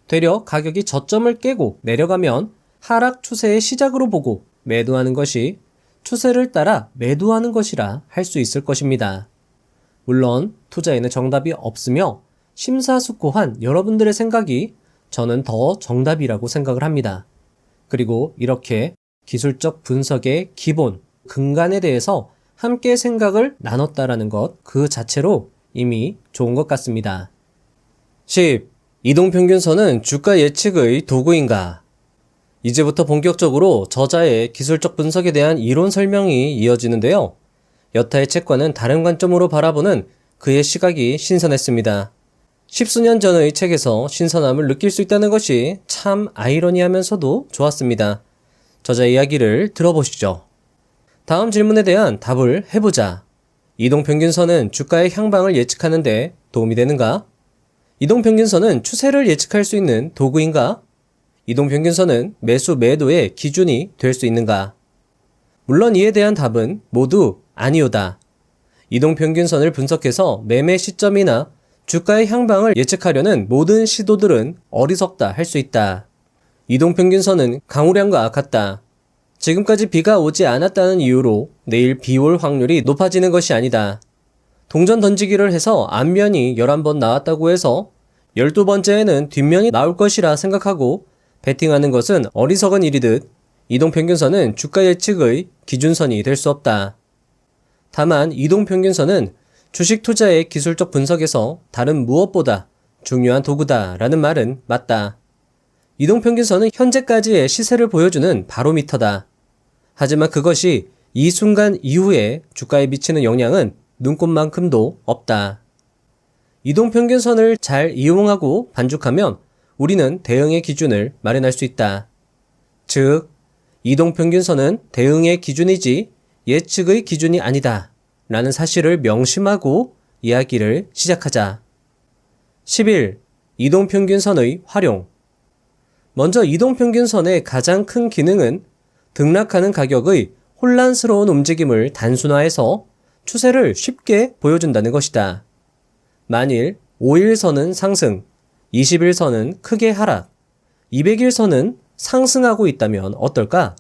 되려 가격이 저점을 깨고 내려가면 하락 추세의 시작으로 보고 매도하는 것이 추세를 따라 매도하는 것이라 할 수 있을 것입니다. 물론 투자에는 정답이 없으며 심사숙고한 여러분들의 생각이 저는 더 정답이라고 생각을 합니다. 그리고 이렇게 기술적 분석의 기본, 근간에 대해서 함께 생각을 나눴다라는 것 그 자체로 이미 좋은 것 같습니다. 10. 이동평균선은 주가 예측의 도구인가? 이제부터 본격적으로 저자의 기술적 분석에 대한 이론 설명이 이어지는데요. 여타의 책과는 다른 관점으로 바라보는 그의 시각이 신선했습니다. 십수년 전의 책에서 신선함을 느낄 수 있다는 것이 참 아이러니하면서도 좋았습니다. 저자의 이야기를 들어보시죠. 다음 질문에 대한 답을 해보자. 이동평균선은 주가의 향방을 예측하는 데 도움이 되는가? 이동평균선은 추세를 예측할 수 있는 도구인가? 이동평균선은 매수 매도의 기준이 될 수 있는가? 물론 이에 대한 답은 모두 아니오다. 이동평균선을 분석해서 매매 시점이나 주가의 향방을 예측하려는 모든 시도들은 어리석다 할 수 있다. 이동평균선은 강우량과 같다. 지금까지 비가 오지 않았다는 이유로 내일 비 올 확률이 높아지는 것이 아니다. 동전 던지기를 해서 앞면이 11번 나왔다고 해서 12번째에는 뒷면이 나올 것이라 생각하고 베팅하는 것은 어리석은 일이듯 이동평균선은 주가 예측의 기준선이 될 수 없다. 다만 이동평균선은 주식 투자의 기술적 분석에서 다른 무엇보다 중요한 도구다라는 말은 맞다. 이동평균선은 현재까지의 시세를 보여주는 바로미터다. 하지만 그것이 이 순간 이후에 주가에 미치는 영향은 눈꼽만큼도 없다. 이동평균선을 잘 이용하고 반죽하면 우리는 대응의 기준을 마련할 수 있다. 즉, 이동평균선은 대응의 기준이지 예측의 기준이 아니다 라는 사실을 명심하고 이야기를 시작하자. 11. 이동평균선의 활용. 먼저 이동평균선의 가장 큰 기능은 등락하는 가격의 혼란스러운 움직임을 단순화해서 추세를 쉽게 보여준다는 것이다. 만일 5일선은 상승, 20일선은 크게 하락, 200일선은 상승하고 있다면 어떨까?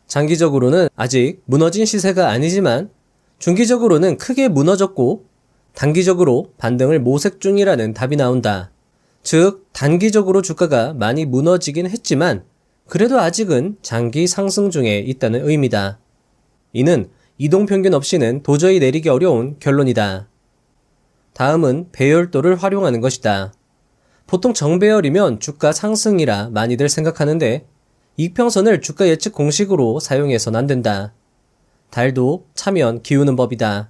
장기적으로는 아직 무너진 시세가 아니지만 중기적으로는 크게 무너졌고 단기적으로 반등을 모색 중이라는 답이 나온다. 즉, 단기적으로 주가가 많이 무너지긴 했지만 그래도 아직은 장기 상승 중에 있다는 의미다. 이는 이동평균 없이는 도저히 내리기 어려운 결론이다. 다음은 배열도를 활용하는 것이다. 보통 정배열이면 주가 상승이라 많이들 생각하는데 이평선을 주가 예측 공식으로 사용해서는 안 된다. 달도 차면 기우는 법이다.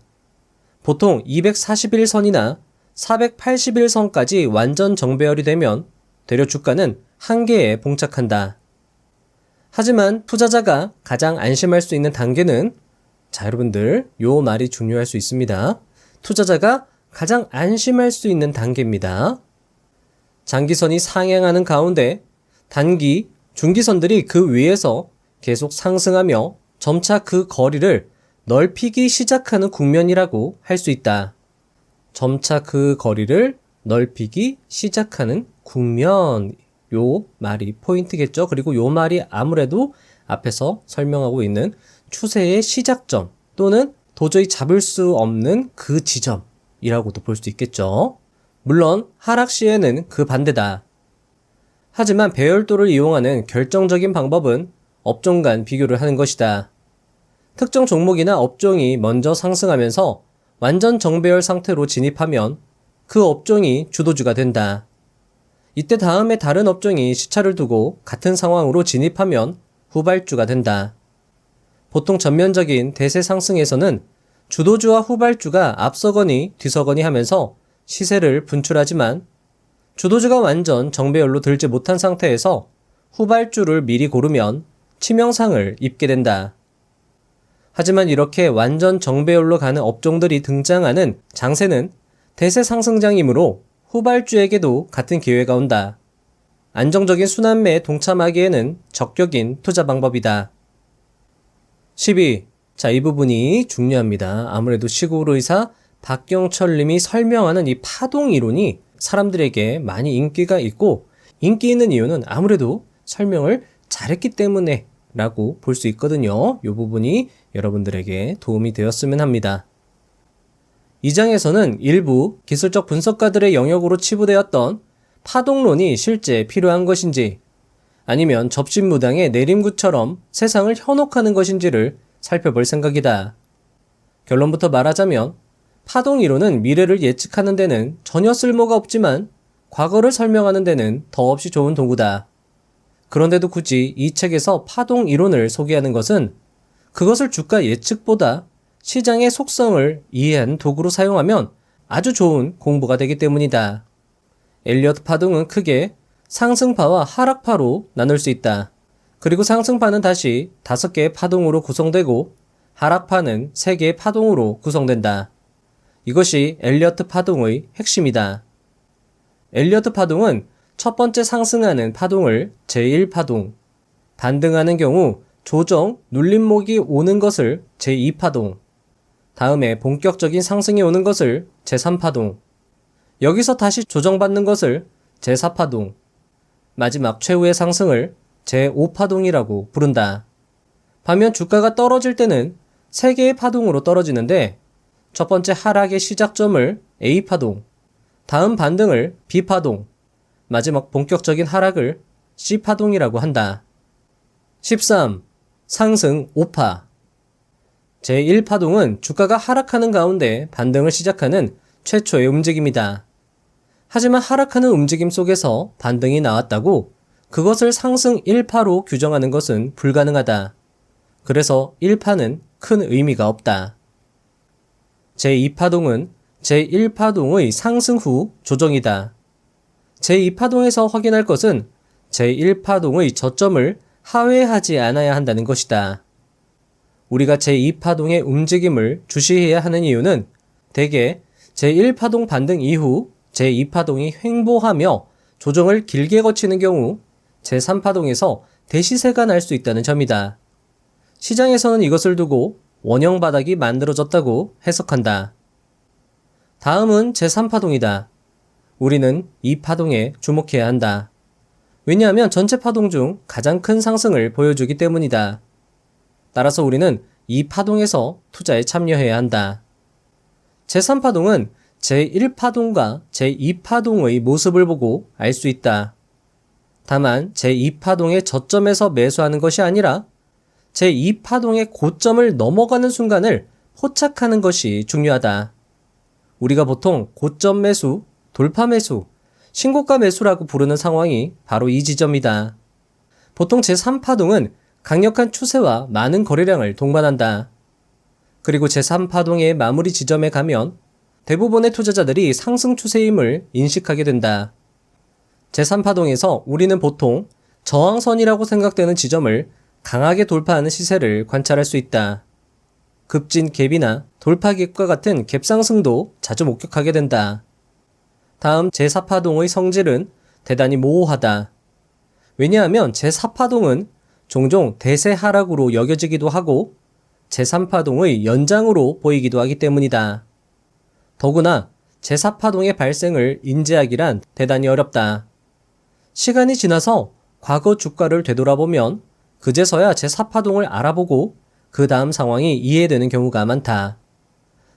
보통 241선이나 481선까지 완전 정배열이 되면 되려 주가는 한계에 봉착한다. 하지만 투자자가 가장 안심할 수 있는 단계는, 자 여러분들 요 말이 중요할 수 있습니다. 투자자가 가장 안심할 수 있는 단계입니다. 장기선이 상향하는 가운데 단기, 중기선들이 그 위에서 계속 상승하며 점차 그 거리를 넓히기 시작하는 국면이라고 할 수 있다. 점차 그 거리를 넓히기 시작하는 국면, 요 말이 포인트겠죠. 그리고 요 말이 아무래도 앞에서 설명하고 있는 추세의 시작점 또는 도저히 잡을 수 없는 그 지점이라고도 볼 수 있겠죠. 물론 하락 시에는 그 반대다. 하지만 배열도를 이용하는 결정적인 방법은 업종 간 비교를 하는 것이다. 특정 종목이나 업종이 먼저 상승하면서 완전 정배열 상태로 진입하면 그 업종이 주도주가 된다. 이때 다음에 다른 업종이 시차를 두고 같은 상황으로 진입하면 후발주가 된다. 보통 전면적인 대세 상승에서는 주도주와 후발주가 앞서거니 뒤서거니 하면서 시세를 분출하지만 주도주가 완전 정배열로 들지 못한 상태에서 후발주를 미리 고르면 치명상을 입게 된다. 하지만 이렇게 완전 정배열로 가는 업종들이 등장하는 장세는 대세 상승장이므로 후발주에게도 같은 기회가 온다. 안정적인 순환매에 동참하기에는 적격인 투자 방법이다. 12. 자, 이 부분이 중요합니다. 아무래도 시골의사 박경철 님이 설명하는 이 파동 이론이 사람들에게 많이 인기가 있고, 인기 있는 이유는 아무래도 설명을 잘했기 때문에 라고 볼 수 있거든요. 이 부분이 여러분들에게 도움이 되었으면 합니다. 이 장에서는 일부 기술적 분석가들의 영역으로 치부되었던 파동론이 실제 필요한 것인지, 아니면 접신무당의 내림구처럼 세상을 현혹하는 것인지를 살펴볼 생각이다. 결론부터 말하자면 파동 이론은 미래를 예측하는 데는 전혀 쓸모가 없지만 과거를 설명하는 데는 더없이 좋은 도구다. 그런데도 굳이 이 책에서 파동 이론을 소개하는 것은 그것을 주가 예측보다 시장의 속성을 이해하는 도구로 사용하면 아주 좋은 공부가 되기 때문이다. 엘리어트 파동은 크게 상승파와 하락파로 나눌 수 있다. 그리고 상승파는 다시 5개의 파동으로 구성되고 하락파는 3개의 파동으로 구성된다. 이것이 엘리어트 파동의 핵심이다. 엘리어트 파동은 첫 번째 상승하는 파동을 제1파동, 반등하는 경우 조정, 눌림목이 오는 것을 제2파동, 다음에 본격적인 상승이 오는 것을 제3파동, 여기서 다시 조정받는 것을 제4파동, 마지막 최후의 상승을 제5파동이라고 부른다. 반면 주가가 떨어질 때는 3개의 파동으로 떨어지는데 첫 번째 하락의 시작점을 A파동, 다음 반등을 B파동, 마지막 본격적인 하락을 C파동이라고 한다. 13. 상승 5파. 제1파동은 주가가 하락하는 가운데 반등을 시작하는 최초의 움직임이다. 하지만 하락하는 움직임 속에서 반등이 나왔다고 그것을 상승 1파로 규정하는 것은 불가능하다. 그래서 1파는 큰 의미가 없다. 제2파동은 제1파동의 상승 후 조정이다. 제2파동에서 확인할 것은 제1파동의 저점을 하회하지 않아야 한다는 것이다. 우리가 제2파동의 움직임을 주시해야 하는 이유는 대개 제1파동 반등 이후 제2파동이 횡보하며 조정을 길게 거치는 경우 제3파동에서 대시세가 날 수 있다는 점이다. 시장에서는 이것을 두고 원형 바닥이 만들어졌다고 해석한다. 다음은 제3파동이다. 우리는 이 파동에 주목해야 한다. 왜냐하면 전체 파동 중 가장 큰 상승을 보여주기 때문이다. 따라서 우리는 이 파동에서 투자에 참여해야 한다. 제3파동은 제1파동과 제2파동의 모습을 보고 알 수 있다. 다만 제2파동의 저점에서 매수하는 것이 아니라 제2파동의 고점을 넘어가는 순간을 포착하는 것이 중요하다. 우리가 보통 고점 매수, 돌파 매수, 신고가 매수라고 부르는 상황이 바로 이 지점이다. 보통 제3파동은 강력한 추세와 많은 거래량을 동반한다. 그리고 제3파동의 마무리 지점에 가면 대부분의 투자자들이 상승 추세임을 인식하게 된다. 제3파동에서 우리는 보통 저항선이라고 생각되는 지점을 강하게 돌파하는 시세를 관찰할 수 있다. 급진 갭이나 돌파 갭과 같은 갭상승도 자주 목격하게 된다. 다음 제4파동의 성질은 대단히 모호하다. 왜냐하면 제4파동은 종종 대세 하락으로 여겨지기도 하고 제3파동의 연장으로 보이기도 하기 때문이다. 더구나 제4파동의 발생을 인지하기란 대단히 어렵다. 시간이 지나서 과거 주가를 되돌아보면 그제서야 제4파동을 알아보고 그 다음 상황이 이해되는 경우가 많다.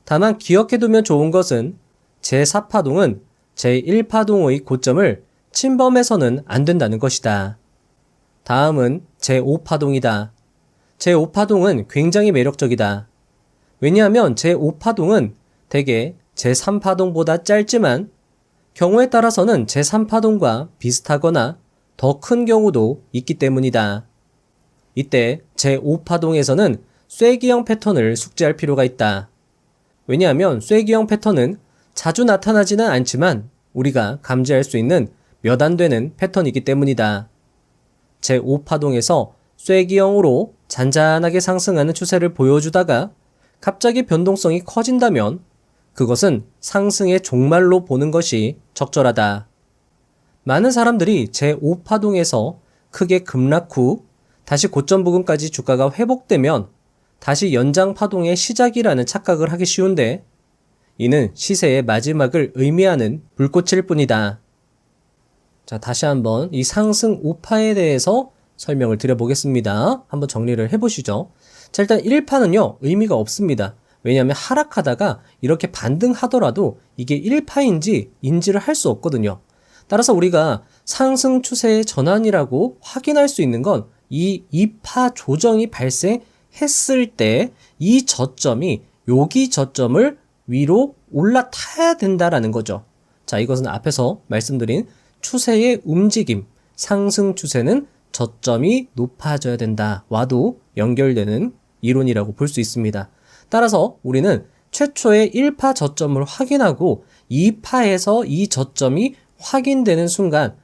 다만 기억해두면 좋은 것은 제4파동은 제1파동의 고점을 침범해서는 안 된다는 것이다. 다음은 제5파동이다. 제5파동은 굉장히 매력적이다. 왜냐하면 제5파동은 대개 제3파동보다 짧지만 경우에 따라서는 제3파동과 비슷하거나 더 큰 경우도 있기 때문이다. 이때 제5파동에서는 쐐기형 패턴을 숙지할 필요가 있다. 왜냐하면 쐐기형 패턴은 자주 나타나지는 않지만 우리가 감지할 수 있는 몇 안 되는 패턴이기 때문이다. 제5파동에서 쐐기형으로 잔잔하게 상승하는 추세를 보여주다가 갑자기 변동성이 커진다면 그것은 상승의 종말로 보는 것이 적절하다. 많은 사람들이 제5파동에서 크게 급락 후 다시 고점 부근까지 주가가 회복되면 다시 연장파동의 시작이라는 착각을 하기 쉬운데 이는 시세의 마지막을 의미하는 불꽃일 뿐이다. 자, 다시 한번 이 상승 우파에 대해서 설명을 드려보겠습니다. 한번 정리를 해보시죠. 자, 일단 1파는요, 의미가 없습니다. 왜냐하면 하락하다가 이렇게 반등하더라도 이게 1파인지 인지를 할 수 없거든요. 따라서 우리가 상승 추세의 전환이라고 확인할 수 있는 건 이 2파 조정이 발생했을 때 이 저점이 여기 저점을 위로 올라타야 된다라는 거죠. 자, 이것은 앞에서 말씀드린 추세의 움직임, 상승 추세는 저점이 높아져야 된다와도 연결되는 이론이라고 볼 수 있습니다. 따라서 우리는 최초의 1파 저점을 확인하고 2파에서 이 저점이 확인되는 순간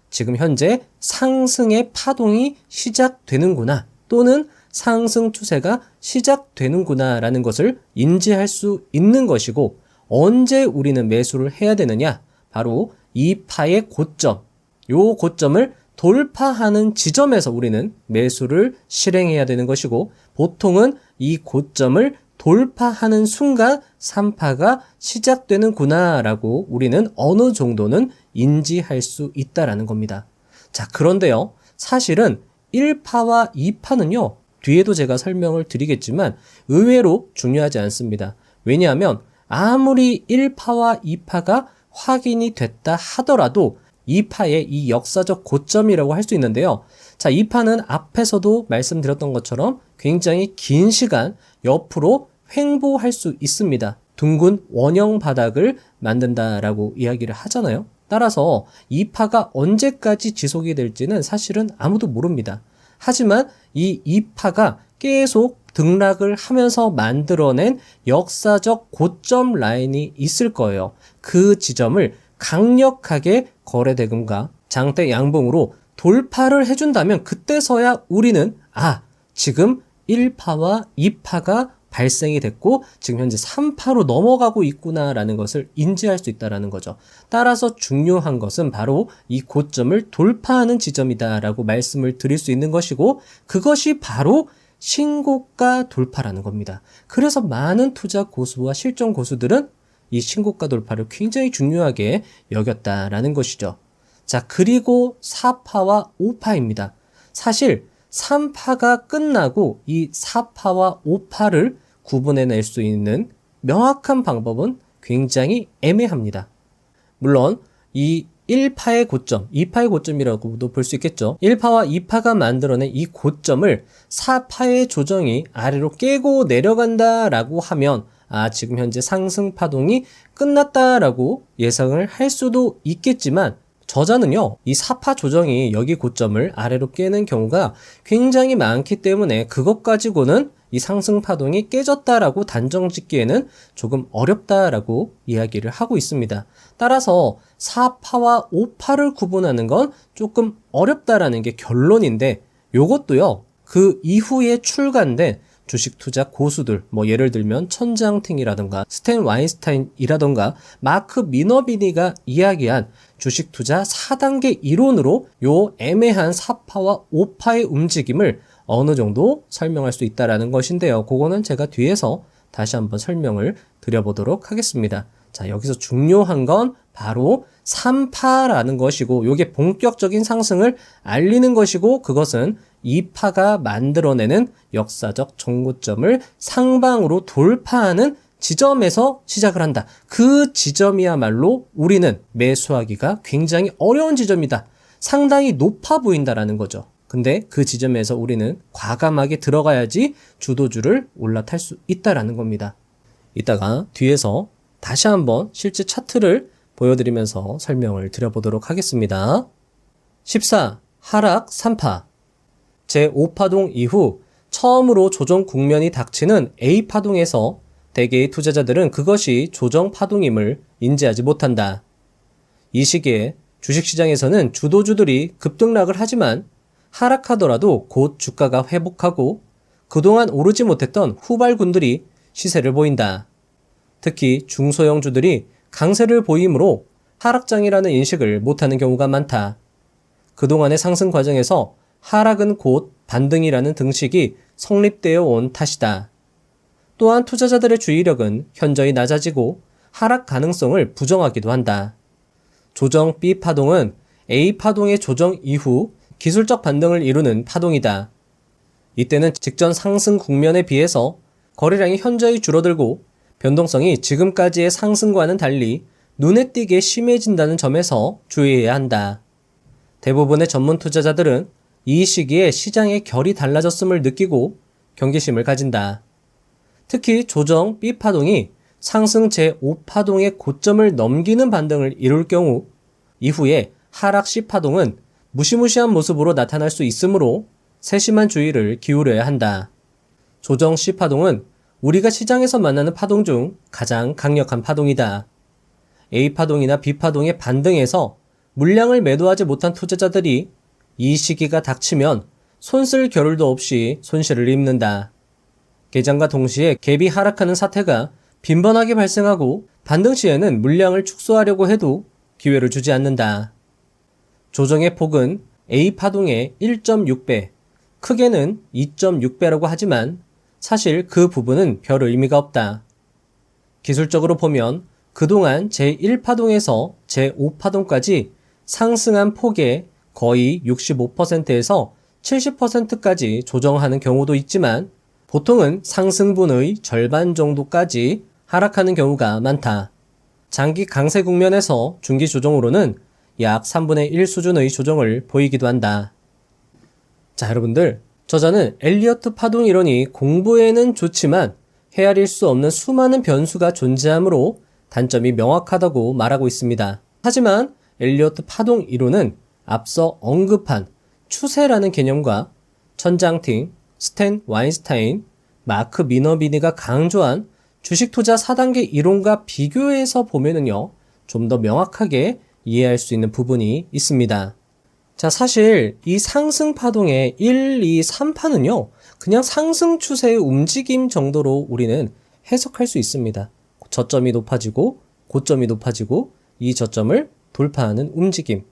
지금 현재 상승의 파동이 시작되는구나 또는 상승 추세가 시작되는구나 라는 것을 인지할 수 있는 것이고 언제 우리는 매수를 해야 되느냐? 바로 2파의 고점, 요 고점을 돌파하는 지점에서 우리는 매수를 실행해야 되는 것이고 보통은 이 고점을 돌파하는 순간 3파가 시작되는구나 라고 우리는 어느 정도는 인지할 수 있다라는 겁니다. 자, 그런데요, 사실은 1파와 2파는요, 뒤에도 제가 설명을 드리겠지만 의외로 중요하지 않습니다. 왜냐하면 아무리 1파와 2파가 확인이 됐다 하더라도 2파의 이 역사적 고점이라고 할 수 있는데요. 자, 2파는 앞에서도 말씀드렸던 것처럼 굉장히 긴 시간 옆으로 횡보할 수 있습니다. 둥근 원형 바닥을 만든다라고 이야기를 하잖아요. 따라서 2파가 언제까지 지속이 될지는 사실은 아무도 모릅니다. 하지만 이 2파가 계속 등락을 하면서 만들어낸 역사적 고점 라인이 있을 거예요. 그 지점을 강력하게 거래대금과 장대 양봉으로 돌파를 해준다면 그때서야 우리는 지금 1파와 2파가 발생이 됐고 지금 현재 3파로 넘어가고 있구나라는 것을 인지할 수 있다는 거죠. 따라서 중요한 것은 바로 이 고점을 돌파하는 지점이다라고 말씀을 드릴 수 있는 것이고 그것이 바로 신고가 돌파라는 겁니다. 그래서 많은 투자 고수와 실전 고수들은 이 신고가 돌파를 굉장히 중요하게 여겼다라는 것이죠. 자, 그리고 4파와 5파입니다. 사실 3파가 끝나고 이 4파와 5파를 구분해낼 수 있는 명확한 방법은 굉장히 애매합니다. 물론 이 1파의 고점, 2파의 고점이라고도 볼 수 있겠죠. 1파와 2파가 만들어낸 이 고점을 4파의 조정이 아래로 깨고 내려간다라고 하면 지금 현재 상승 파동이 끝났다라고 예상을 할 수도 있겠지만 저자는요, 이 4파 조정이 여기 고점을 아래로 깨는 경우가 굉장히 많기 때문에 그것 가지고는 이 상승 파동이 깨졌다라고 단정 짓기에는 조금 어렵다라고 이야기를 하고 있습니다. 따라서 4파와 5파를 구분하는 건 조금 어렵다라는 게 결론인데 요것도요, 그 이후에 출간된 주식 투자 고수들, 예를 들면 천장팅이라던가 스탠 와인스타인이라던가 마크 미너비니가 이야기한 주식 투자 4단계 이론으로 요 애매한 4파와 5파의 움직임을 어느 정도 설명할 수 있다라는 것인데요. 그거는 제가 뒤에서 다시 한번 설명을 드려보도록 하겠습니다. 자, 여기서 중요한 건 바로 3파라는 것이고 요게 본격적인 상승을 알리는 것이고 그것은 2파가 만들어내는 역사적 정고점을 상방으로 돌파하는 지점에서 시작을 한다. 그 지점이야말로 우리는 매수하기가 굉장히 어려운 지점이다. 상당히 높아 보인다라는 거죠. 근데 그 지점에서 우리는 과감하게 들어가야지 주도주를 올라탈 수 있다라는 겁니다. 이따가 뒤에서 다시 한번 실제 차트를 보여드리면서 설명을 드려보도록 하겠습니다. 14. 하락 3파. 제5파동 이후 처음으로 조정 국면이 닥치는 A파동에서 대개의 투자자들은 그것이 조정 파동임을 인지하지 못한다. 이 시기에 주식시장에서는 주도주들이 급등락을 하지만 하락하더라도 곧 주가가 회복하고 그동안 오르지 못했던 후발군들이 시세를 보인다. 특히 중소형주들이 강세를 보이므로 하락장이라는 인식을 못하는 경우가 많다. 그동안의 상승 과정에서 하락은 곧 반등이라는 등식이 성립되어 온 탓이다. 또한 투자자들의 주의력은 현저히 낮아지고 하락 가능성을 부정하기도 한다. 조정 B파동은 A파동의 조정 이후 기술적 반등을 이루는 파동이다. 이때는 직전 상승 국면에 비해서 거래량이 현저히 줄어들고 변동성이 지금까지의 상승과는 달리 눈에 띄게 심해진다는 점에서 주의해야 한다. 대부분의 전문 투자자들은 이 시기에 시장의 결이 달라졌음을 느끼고 경계심을 가진다. 특히 조정 B파동이 상승 제5파동의 고점을 넘기는 반등을 이룰 경우 이후에 하락 C파동은 무시무시한 모습으로 나타날 수 있으므로 세심한 주의를 기울여야 한다. 조정 C파동은 우리가 시장에서 만나는 파동 중 가장 강력한 파동이다. A파동이나 B파동의 반등에서 물량을 매도하지 못한 투자자들이 이 시기가 닥치면 손쓸 겨를도 없이 손실을 입는다. 개장과 동시에 갭이 하락하는 사태가 빈번하게 발생하고 반등 시에는 물량을 축소하려고 해도 기회를 주지 않는다. 조정의 폭은 A파동의 1.6배, 크게는 2.6배라고 하지만 사실 그 부분은 별 의미가 없다. 기술적으로 보면 그동안 제1파동에서 제5파동까지 상승한 폭의 거의 65%에서 70%까지 조정하는 경우도 있지만 보통은 상승분의 절반 정도까지 하락하는 경우가 많다. 장기 강세 국면에서 중기 조정으로는 약 3분의 1 수준의 조정을 보이기도 한다. 자, 여러분들, 저자는 엘리어트 파동 이론이 공부에는 좋지만 헤아릴 수 없는 수많은 변수가 존재하므로 단점이 명확하다고 말하고 있습니다. 하지만 엘리어트 파동 이론은 앞서 언급한 추세라는 개념과 천장팅, 스탠 와인스타인, 마크 미너비니가 강조한 주식 투자 4단계 이론과 비교해서 보면은요, 좀 더 명확하게 이해할 수 있는 부분이 있습니다. 자, 사실 이 상승 파동의 1, 2, 3파는요, 그냥 상승 추세의 움직임 정도로 우리는 해석할 수 있습니다. 저점이 높아지고 고점이 높아지고 이 저점을 돌파하는 움직임.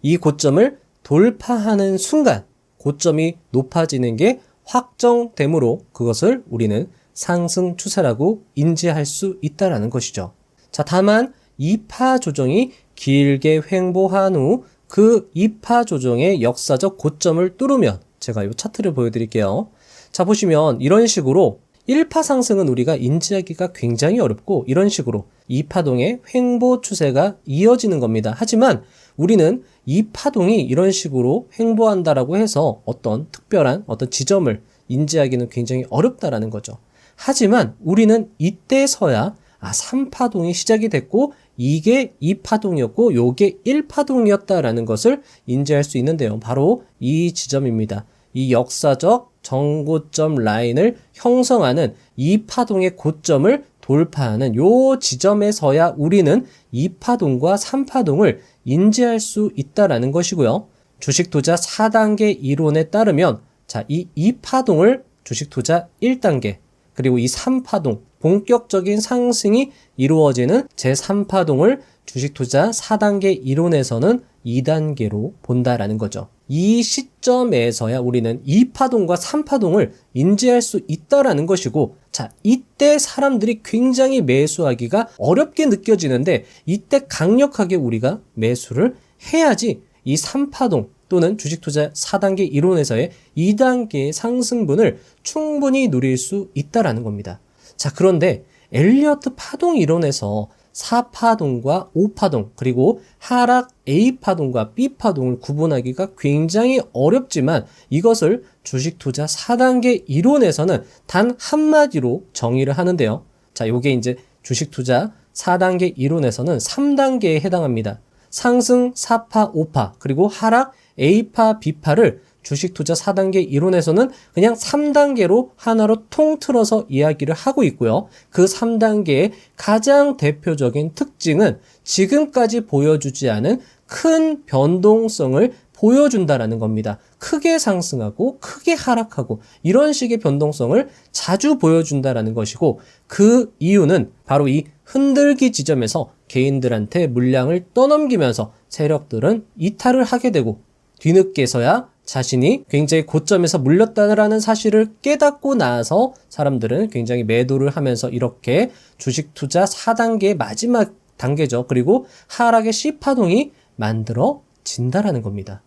이 고점을 돌파하는 순간 고점이 높아지는 게 확정되므로 그것을 우리는 상승 추세라고 인지할 수 있다는 것이죠. 자, 다만 2파 조정이 길게 횡보한 후 그 2파 조정의 역사적 고점을 뚫으면 제가 이 차트를 보여드릴게요. 자, 보시면 이런 식으로 1파 상승은 우리가 인지하기가 굉장히 어렵고 이런 식으로 2파동의 횡보 추세가 이어지는 겁니다. 하지만 우리는 2파동이 이런 식으로 횡보한다라고 해서 어떤 특별한 어떤 지점을 인지하기는 굉장히 어렵다라는 거죠. 하지만 우리는 이때서야 3파동이 시작이 됐고 이게 2파동이었고 요게 1파동이었다라는 것을 인지할 수 있는데요. 바로 이 지점입니다. 이 역사적 정고점 라인을 형성하는 2파동의 고점을 돌파하는 요 지점에서야 우리는 2파동과 3파동을 인지할 수 있다라는 것이고요. 주식투자 4단계 이론에 따르면 자, 이 2파동을 주식투자 1단계 그리고 이 3파동 본격적인 상승이 이루어지는 제3파동을 주식투자 4단계 이론에서는 2단계로 본다라는 거죠. 이 시점에서야 우리는 2파동과 3파동을 인지할 수 있다라는 것이고, 자, 이때 사람들이 굉장히 매수하기가 어렵게 느껴지는데 이때 강력하게 우리가 매수를 해야지 이 3파동 또는 주식투자 4단계 이론에서의 2단계의 상승분을 충분히 누릴 수 있다라는 겁니다. 자, 그런데 엘리어트 파동 이론에서 4파동과 5파동 그리고 하락 A파동과 B파동을 구분하기가 굉장히 어렵지만 이것을 주식투자 4단계 이론에서는 단 한마디로 정의를 하는데요. 자, 요게 이제 주식투자 4단계 이론에서는 3단계에 해당합니다. 상승 4파, 5파 그리고 하락 A파, B파를 주식투자 4단계 이론에서는 그냥 3단계로 하나로 통틀어서 이야기를 하고 있고요. 그 3단계의 가장 대표적인 특징은 지금까지 보여주지 않은 큰 변동성을 보여준다라는 겁니다. 크게 상승하고 크게 하락하고 이런 식의 변동성을 자주 보여준다라는 것이고 그 이유는 바로 이 흔들기 지점에서 개인들한테 물량을 떠넘기면서 세력들은 이탈을 하게 되고 뒤늦게서야 자신이 굉장히 고점에서 물렸다는 사실을 깨닫고 나서 사람들은 굉장히 매도를 하면서 이렇게 주식 투자 4단계의 마지막 단계죠. 그리고 하락의 C파동이 만들어진다라는 겁니다.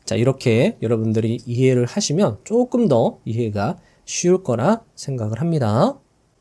자, 이렇게 여러분들이 이해를 하시면 조금 더 이해가 쉬울 거라 생각을 합니다.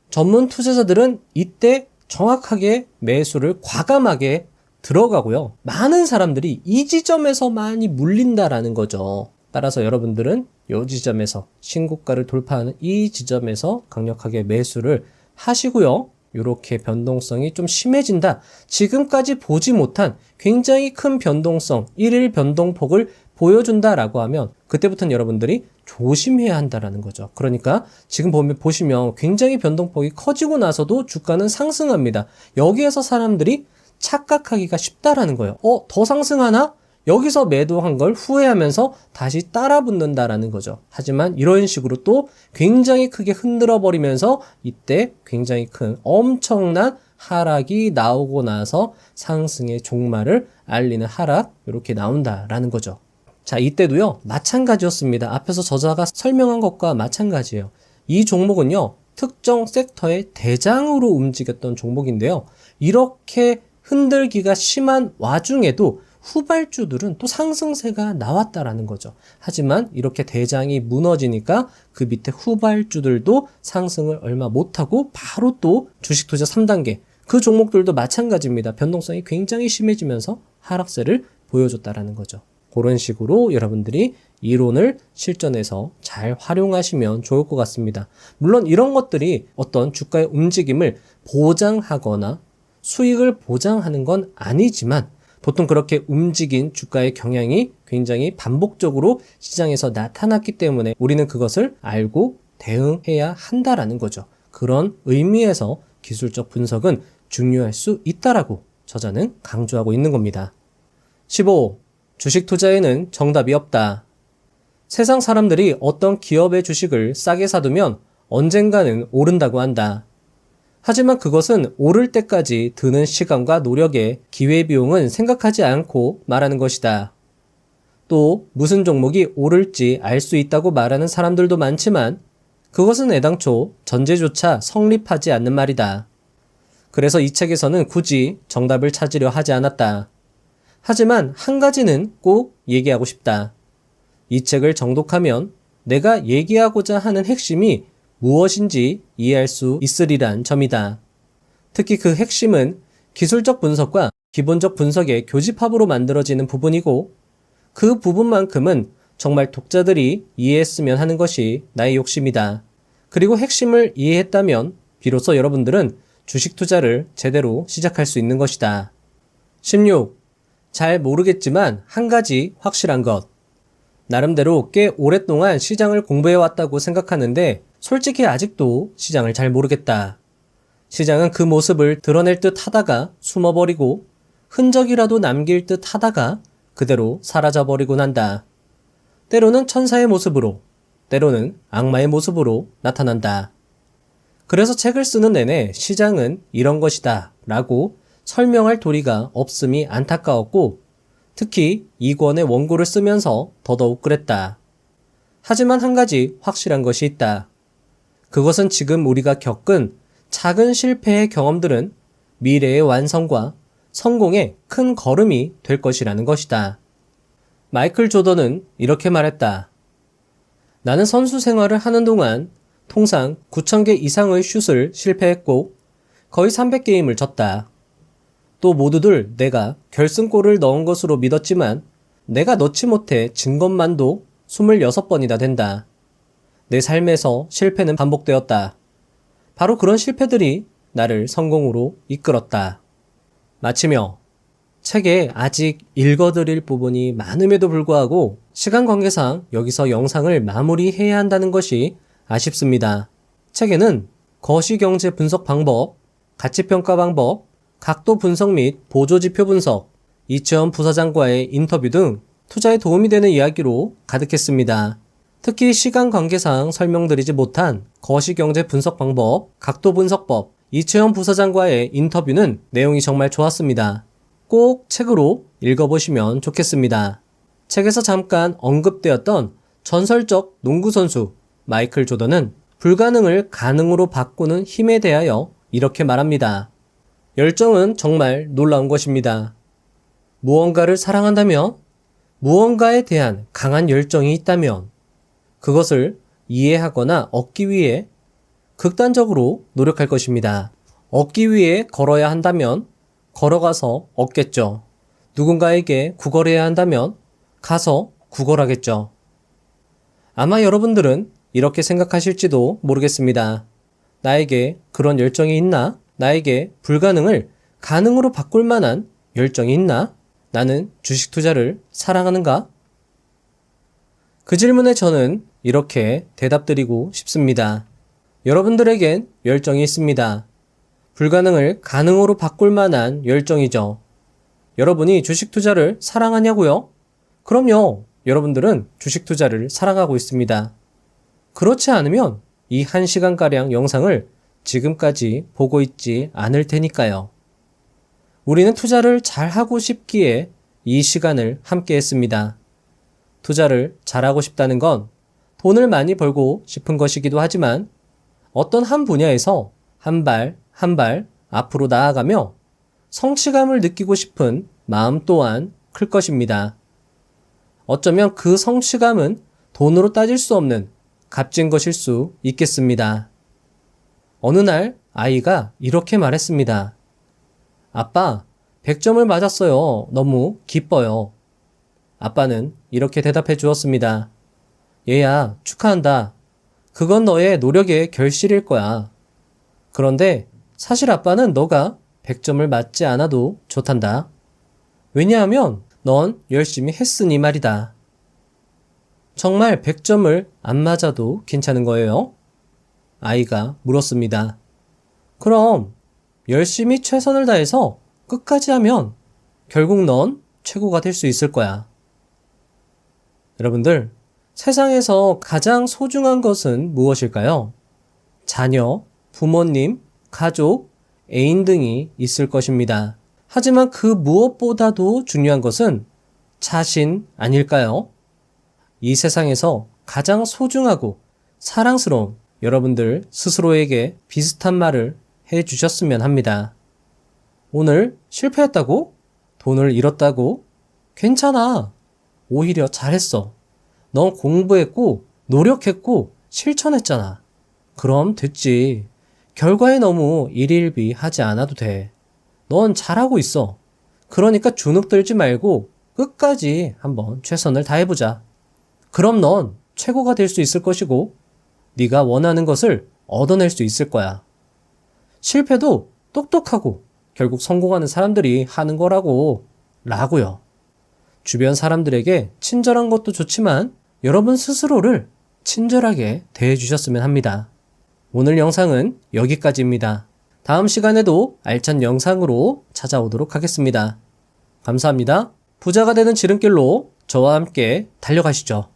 전문 투자자들은 이때 정확하게 매수를 과감하게 들어가고요. 많은 사람들이 이 지점에서 많이 물린다라는 거죠. 따라서 여러분들은 이 지점에서 신고가를 돌파하는 이 지점에서 강력하게 매수를 하시고요. 이렇게 변동성이 좀 심해진다. 지금까지 보지 못한 굉장히 큰 변동성, 1일 변동폭을 보여준다라고 하면 그때부터는 여러분들이 조심해야 한다라는 거죠. 그러니까 지금 보시면 굉장히 변동폭이 커지고 나서도 주가는 상승합니다. 여기에서 사람들이 착각하기가 쉽다라는 거예요. 더 상승하나? 여기서 매도한 걸 후회하면서 다시 따라 붙는다라는 거죠. 하지만 이런 식으로 또 굉장히 크게 흔들어 버리면서 이때 굉장히 큰 엄청난 하락이 나오고 나서 상승의 종말을 알리는 하락 이렇게 나온다라는 거죠. 자, 이때도요 마찬가지였습니다. 앞에서 저자가 설명한 것과 마찬가지예요. 이 종목은요 특정 섹터의 대장으로 움직였던 종목인데요. 이렇게 흔들기가 심한 와중에도 후발주들은 또 상승세가 나왔다라는 거죠. 하지만 이렇게 대장이 무너지니까 그 밑에 후발주들도 상승을 얼마 못하고 바로 또 주식투자 3단계 그 종목들도 마찬가지입니다. 변동성이 굉장히 심해지면서 하락세를 보여줬다라는 거죠. 그런 식으로 여러분들이 이론을 실전에서 잘 활용하시면 좋을 것 같습니다. 물론 이런 것들이 어떤 주가의 움직임을 보장하거나 수익을 보장하는 건 아니지만 보통 그렇게 움직인 주가의 경향이 굉장히 반복적으로 시장에서 나타났기 때문에 우리는 그것을 알고 대응해야 한다라는 거죠. 그런 의미에서 기술적 분석은 중요할 수 있다라고 저자는 강조하고 있는 겁니다. 15. 주식 투자에는 정답이 없다. 세상 사람들이 어떤 기업의 주식을 싸게 사두면 언젠가는 오른다고 한다. 하지만 그것은 오를 때까지 드는 시간과 노력의 기회비용은 생각하지 않고 말하는 것이다. 또 무슨 종목이 오를지 알 수 있다고 말하는 사람들도 많지만 그것은 애당초 전제조차 성립하지 않는 말이다. 그래서 이 책에서는 굳이 정답을 찾으려 하지 않았다. 하지만 한 가지는 꼭 얘기하고 싶다. 이 책을 정독하면 내가 얘기하고자 하는 핵심이 무엇인지 이해할 수 있으리란 점이다. 특히 그 핵심은 기술적 분석과 기본적 분석의 교집합으로 만들어지는 부분이고 그 부분만큼은 정말 독자들이 이해했으면 하는 것이 나의 욕심이다. 그리고 핵심을 이해했다면 비로소 여러분들은 주식 투자를 제대로 시작할 수 있는 것이다. 16. 잘 모르겠지만 한 가지 확실한 것. 나름대로 꽤 오랫동안 시장을 공부해왔다고 생각하는데 솔직히 아직도 시장을 잘 모르겠다. 시장은 그 모습을 드러낼 듯 하다가 숨어버리고 흔적이라도 남길 듯 하다가 그대로 사라져버리곤 한다. 때로는 천사의 모습으로, 때로는 악마의 모습으로 나타난다. 그래서 책을 쓰는 내내 시장은 이런 것이다 라고 설명할 도리가 없음이 안타까웠고 특히 이 권의 원고를 쓰면서 더더욱 그랬다. 하지만 한 가지 확실한 것이 있다. 그것은 지금 우리가 겪은 작은 실패의 경험들은 미래의 완성과 성공의 큰 걸음이 될 것이라는 것이다. 마이클 조던은 이렇게 말했다. 나는 선수 생활을 하는 동안 통상 9,000개 이상의 슛을 실패했고 거의 300게임을 졌다. 또 모두들 내가 결승골을 넣은 것으로 믿었지만 내가 넣지 못해 진 것만도 26번이나 된다. 내 삶에서 실패는 반복되었다. 바로 그런 실패들이 나를 성공으로 이끌었다. 마치며 책에 아직 읽어드릴 부분이 많음에도 불구하고 시간 관계상 여기서 영상을 마무리해야 한다는 것이 아쉽습니다. 책에는 거시경제 분석 방법, 가치평가 방법, 각도 분석 및 보조지표 분석, 이채원 부사장과의 인터뷰 등 투자에 도움이 되는 이야기로 가득했습니다. 특히 시간 관계상 설명드리지 못한 거시경제 분석 방법, 각도 분석법, 이채원 부사장과의 인터뷰는 내용이 정말 좋았습니다. 꼭 책으로 읽어보시면 좋겠습니다. 책에서 잠깐 언급되었던 전설적 농구선수 마이클 조던은 불가능을 가능으로 바꾸는 힘에 대하여 이렇게 말합니다. 열정은 정말 놀라운 것입니다. 무언가를 사랑한다면, 무언가에 대한 강한 열정이 있다면, 그것을 이해하거나 얻기 위해 극단적으로 노력할 것입니다. 얻기 위해 걸어야 한다면 걸어가서 얻겠죠. 누군가에게 구걸해야 한다면 가서 구걸하겠죠. 아마 여러분들은 이렇게 생각하실지도 모르겠습니다. 나에게 그런 열정이 있나? 나에게 불가능을 가능으로 바꿀 만한 열정이 있나? 나는 주식 투자를 사랑하는가? 그 질문에 저는 이렇게 대답드리고 싶습니다. 여러분들에겐 열정이 있습니다. 불가능을 가능으로 바꿀 만한 열정이죠. 여러분이 주식 투자를 사랑하냐고요? 그럼요. 여러분들은 주식 투자를 사랑하고 있습니다. 그렇지 않으면 이 1시간가량 영상을 지금까지 보고 있지 않을 테니까요. 우리는 투자를 잘하고 싶기에 이 시간을 함께 했습니다. 투자를 잘하고 싶다는 건 돈을 많이 벌고 싶은 것이기도 하지만 어떤 한 분야에서 한 발 한 발 앞으로 나아가며 성취감을 느끼고 싶은 마음 또한 클 것입니다. 어쩌면 그 성취감은 돈으로 따질 수 없는 값진 것일 수 있겠습니다. 어느 날 아이가 이렇게 말했습니다. 아빠, 100점을 맞았어요. 너무 기뻐요. 아빠는 이렇게 대답해 주었습니다. 얘야, 축하한다. 그건 너의 노력의 결실일 거야. 그런데 사실 아빠는 너가 100점을 맞지 않아도 좋단다. 왜냐하면 넌 열심히 했으니 말이다. 정말 100점을 안 맞아도 괜찮은 거예요? 아이가 물었습니다. 그럼 열심히 최선을 다해서 끝까지 하면 결국 넌 최고가 될 수 있을 거야. 여러분들, 세상에서 가장 소중한 것은 무엇일까요? 자녀, 부모님, 가족, 애인 등이 있을 것입니다. 하지만 그 무엇보다도 중요한 것은 자신 아닐까요? 이 세상에서 가장 소중하고 사랑스러운 여러분들 스스로에게 비슷한 말을 해주셨으면 합니다. 오늘 실패했다고? 돈을 잃었다고? 괜찮아. 오히려 잘했어. 넌 공부했고, 노력했고, 실천했잖아. 그럼 됐지. 결과에 너무 일일비하지 않아도 돼. 넌 잘하고 있어. 그러니까 주눅 들지 말고 끝까지 한번 최선을 다해보자. 그럼 넌 최고가 될 수 있을 것이고, 네가 원하는 것을 얻어낼 수 있을 거야. 실패도 똑똑하고 결국 성공하는 사람들이 하는 거라고. 라고요. 주변 사람들에게 친절한 것도 좋지만 여러분 스스로를 친절하게 대해주셨으면 합니다. 오늘 영상은 여기까지입니다. 다음 시간에도 알찬 영상으로 찾아오도록 하겠습니다. 감사합니다. 부자가 되는 지름길로 저와 함께 달려가시죠.